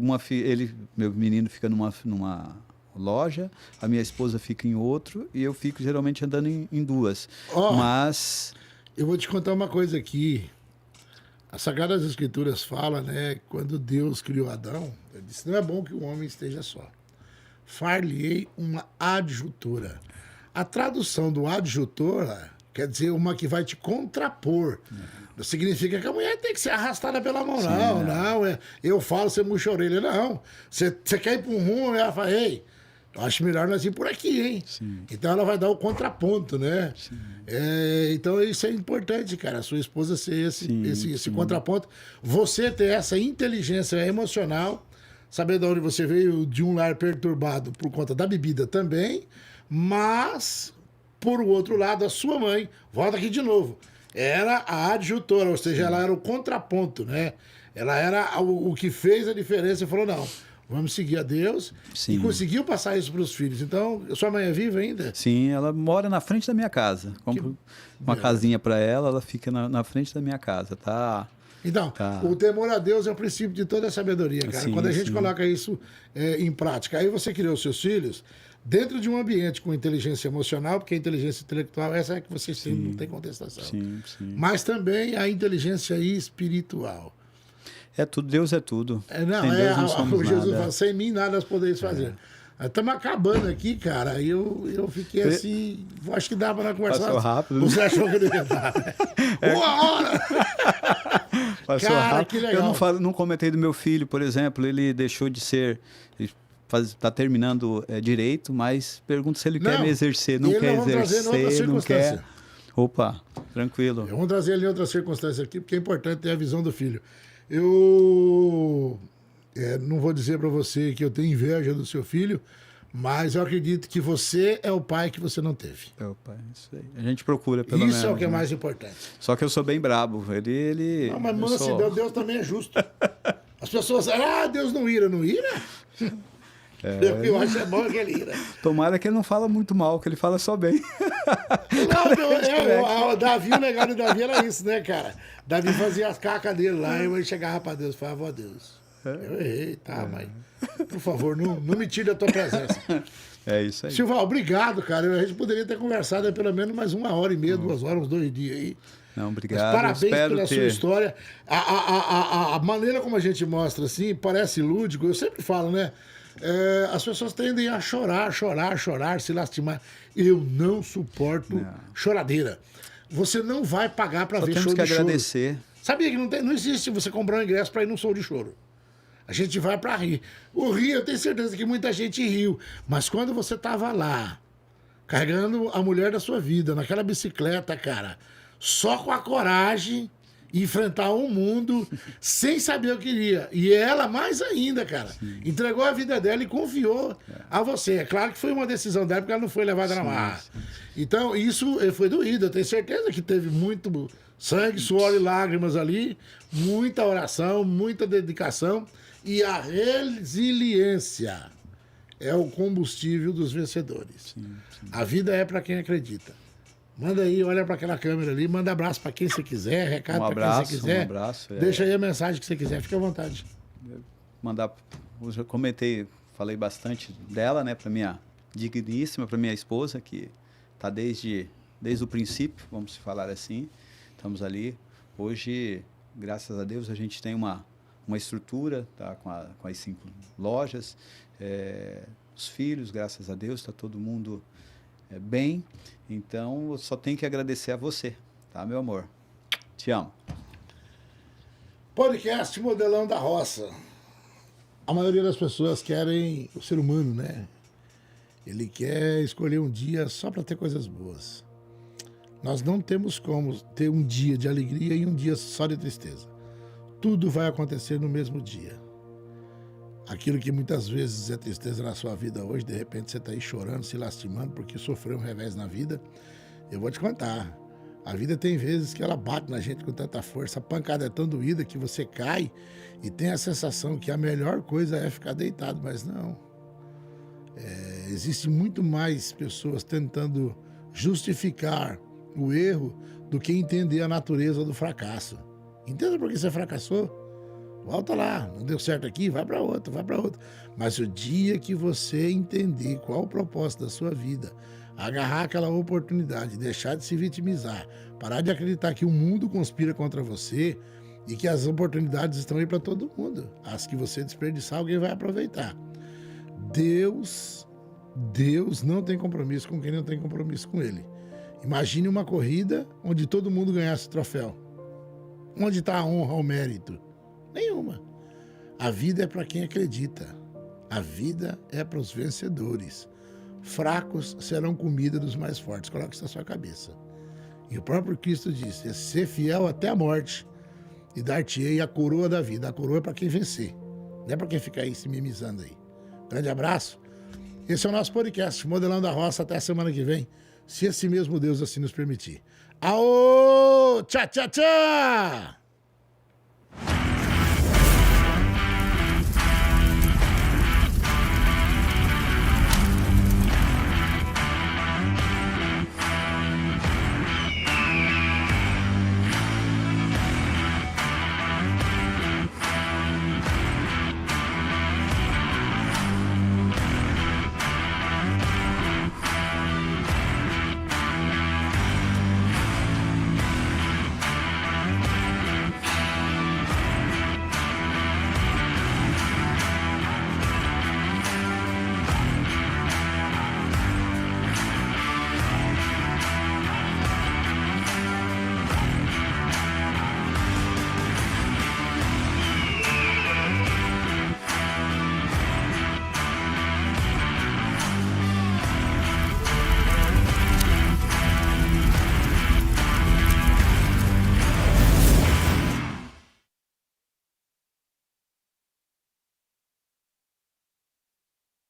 meu menino fica numa loja, a minha esposa fica em outro, e eu fico geralmente andando em duas. Mas... Eu vou te contar uma coisa aqui. As Sagradas Escrituras falam, né? Quando Deus criou Adão, ele disse, não é bom que o homem esteja só. far-lhe-ei uma adjutora. A tradução do adjutora quer dizer uma que vai te contrapor. Não significa que a mulher tem que ser arrastada pela mão, não. Eu falo, você murcha a orelha, não. Você quer ir para um rumo, ela fala, ei, eu acho melhor nós ir por aqui, hein? Sim. Então ela vai dar o contraponto, né? Então isso é importante, cara. A sua esposa ser esse contraponto. Você ter essa inteligência emocional, saber de onde você veio, de um lar perturbado por conta da bebida também, mas, por outro lado, a sua mãe, volta aqui de novo, era a adjutora, ou seja, ela era o contraponto, né? Ela era o que fez a diferença e falou, não, vamos seguir a Deus. Sim. E conseguiu passar isso para os filhos. Então, sua mãe é viva ainda? Sim, ela mora na frente da minha casa. Compro uma casinha para ela, ela fica na frente da minha casa, tá? Então, o temor a Deus é o princípio de toda a sabedoria, cara. Sim, quando a gente coloca isso em prática, aí você criou seus filhos dentro de um ambiente com inteligência emocional, porque a inteligência intelectual, essa é que vocês têm, não tem contestação. Sim. Mas também a inteligência espiritual. É tudo, Deus é tudo. Sem Deus não somos Jesus fala, sem mim nada podeis fazer. Estamos acabando aqui, cara. Eu fiquei assim. Acho que dá para conversar. Passou rápido. Você achou que não ia dar, né? Uma hora! Passou cara, rápido. Que legal. Eu não comentei do meu filho, por exemplo. Ele deixou de ser. Está terminando direito, mas pergunto se ele quer me exercer. Não quer exercer, não quer. Opa, tranquilo. Vamos trazer ele em outra circunstância aqui, porque é importante ter a visão do filho. Eu não vou dizer para você que eu tenho inveja do seu filho, mas eu acredito que você é o pai que você não teve. É o pai, isso aí. A gente procura pelo menos. Isso é o que é mais importante. Só que eu sou bem brabo. Ele não, mas mano, se Deus também é justo. As pessoas falam, Deus não ira. Não ira? Eu acho bom que ele ira. Tomara que ele não fala muito mal, que ele fala só bem. O Davi, o legal do Davi era isso, né, cara? Davi fazia as cacas dele lá, e ele chegava para Deus e falava, ó Deus, eu errei, mãe. Por favor, não me tire da tua presença. É isso aí. Silval, obrigado, cara. A gente poderia ter conversado pelo menos mais 1h30, 2 horas, uns 2 dias aí. Não, obrigado. Mas parabéns pela sua história. A maneira como a gente mostra, assim, parece lúdico. Eu sempre falo, né? As pessoas tendem a chorar, se lastimar. Eu não suporto choradeira. Você não vai pagar para ver show de choro. Temos que agradecer. Sabia que não existe você comprar um ingresso para ir num show de choro. A gente vai para rir. O rir, eu tenho certeza que muita gente riu. Mas quando você tava lá, carregando a mulher da sua vida, naquela bicicleta, cara, só com a coragem de enfrentar o mundo sem saber o que queria. E ela mais ainda, cara. Sim. Entregou a vida dela e confiou a você. É claro que foi uma decisão dela, porque ela não foi levada na marra. Então, isso foi doído. Eu tenho certeza que teve muito sangue, suor e lágrimas ali, muita oração, muita dedicação. E a resiliência é o combustível dos vencedores. Sim. A vida é para quem acredita. Manda aí, olha para aquela câmera ali, manda abraço para quem você quiser, recado para quem você quiser. Um abraço. Deixa aí a mensagem que você quiser, fique à vontade. Eu já comentei, falei bastante dela, né, para minha digníssima, para minha esposa, que está desde o princípio, vamos falar assim. Estamos ali. Hoje, graças a Deus, a gente tem uma estrutura, tá, com as 5 lojas. Os filhos, graças a Deus, está todo mundo bem. Então, eu só tenho que agradecer a você, tá, meu amor? Te amo. Podcast Modelão da Roça. A maioria das pessoas querem o ser humano, né? Ele quer escolher um dia só para ter coisas boas. Nós não temos como ter um dia de alegria e um dia só de tristeza. Tudo vai acontecer no mesmo dia. Aquilo que muitas vezes é tristeza na sua vida hoje, de repente você está aí chorando, se lastimando porque sofreu um revés na vida. Eu vou te contar. A vida tem vezes que ela bate na gente com tanta força, a pancada é tão doída que você cai e tem a sensação que a melhor coisa é ficar deitado, mas não. Existe muito mais pessoas tentando justificar o erro do que entender a natureza do fracasso. Entenda por que você fracassou. Volta lá, não deu certo aqui, vai para outro. Mas o dia que você entender qual o propósito da sua vida, agarrar aquela oportunidade, deixar de se vitimizar, parar de acreditar que o mundo conspira contra você e que as oportunidades estão aí para todo mundo. As que você desperdiçar, alguém vai aproveitar. Deus não tem compromisso com quem não tem compromisso com ele. Imagine uma corrida onde todo mundo ganhasse troféu. Onde está a honra, o mérito? Nenhuma. A vida é para quem acredita. A vida é para os vencedores. Fracos serão comida dos mais fortes. Coloque isso na sua cabeça. E o próprio Cristo disse: ser fiel até a morte e dar-te-ei a coroa da vida. A coroa é para quem vencer. Não é para quem ficar aí se mimizando aí. Grande abraço. Esse é o nosso podcast, Modelando a Roça. Até a semana que vem, se esse mesmo Deus assim nos permitir. Aô! Tchau, tchau, tchau!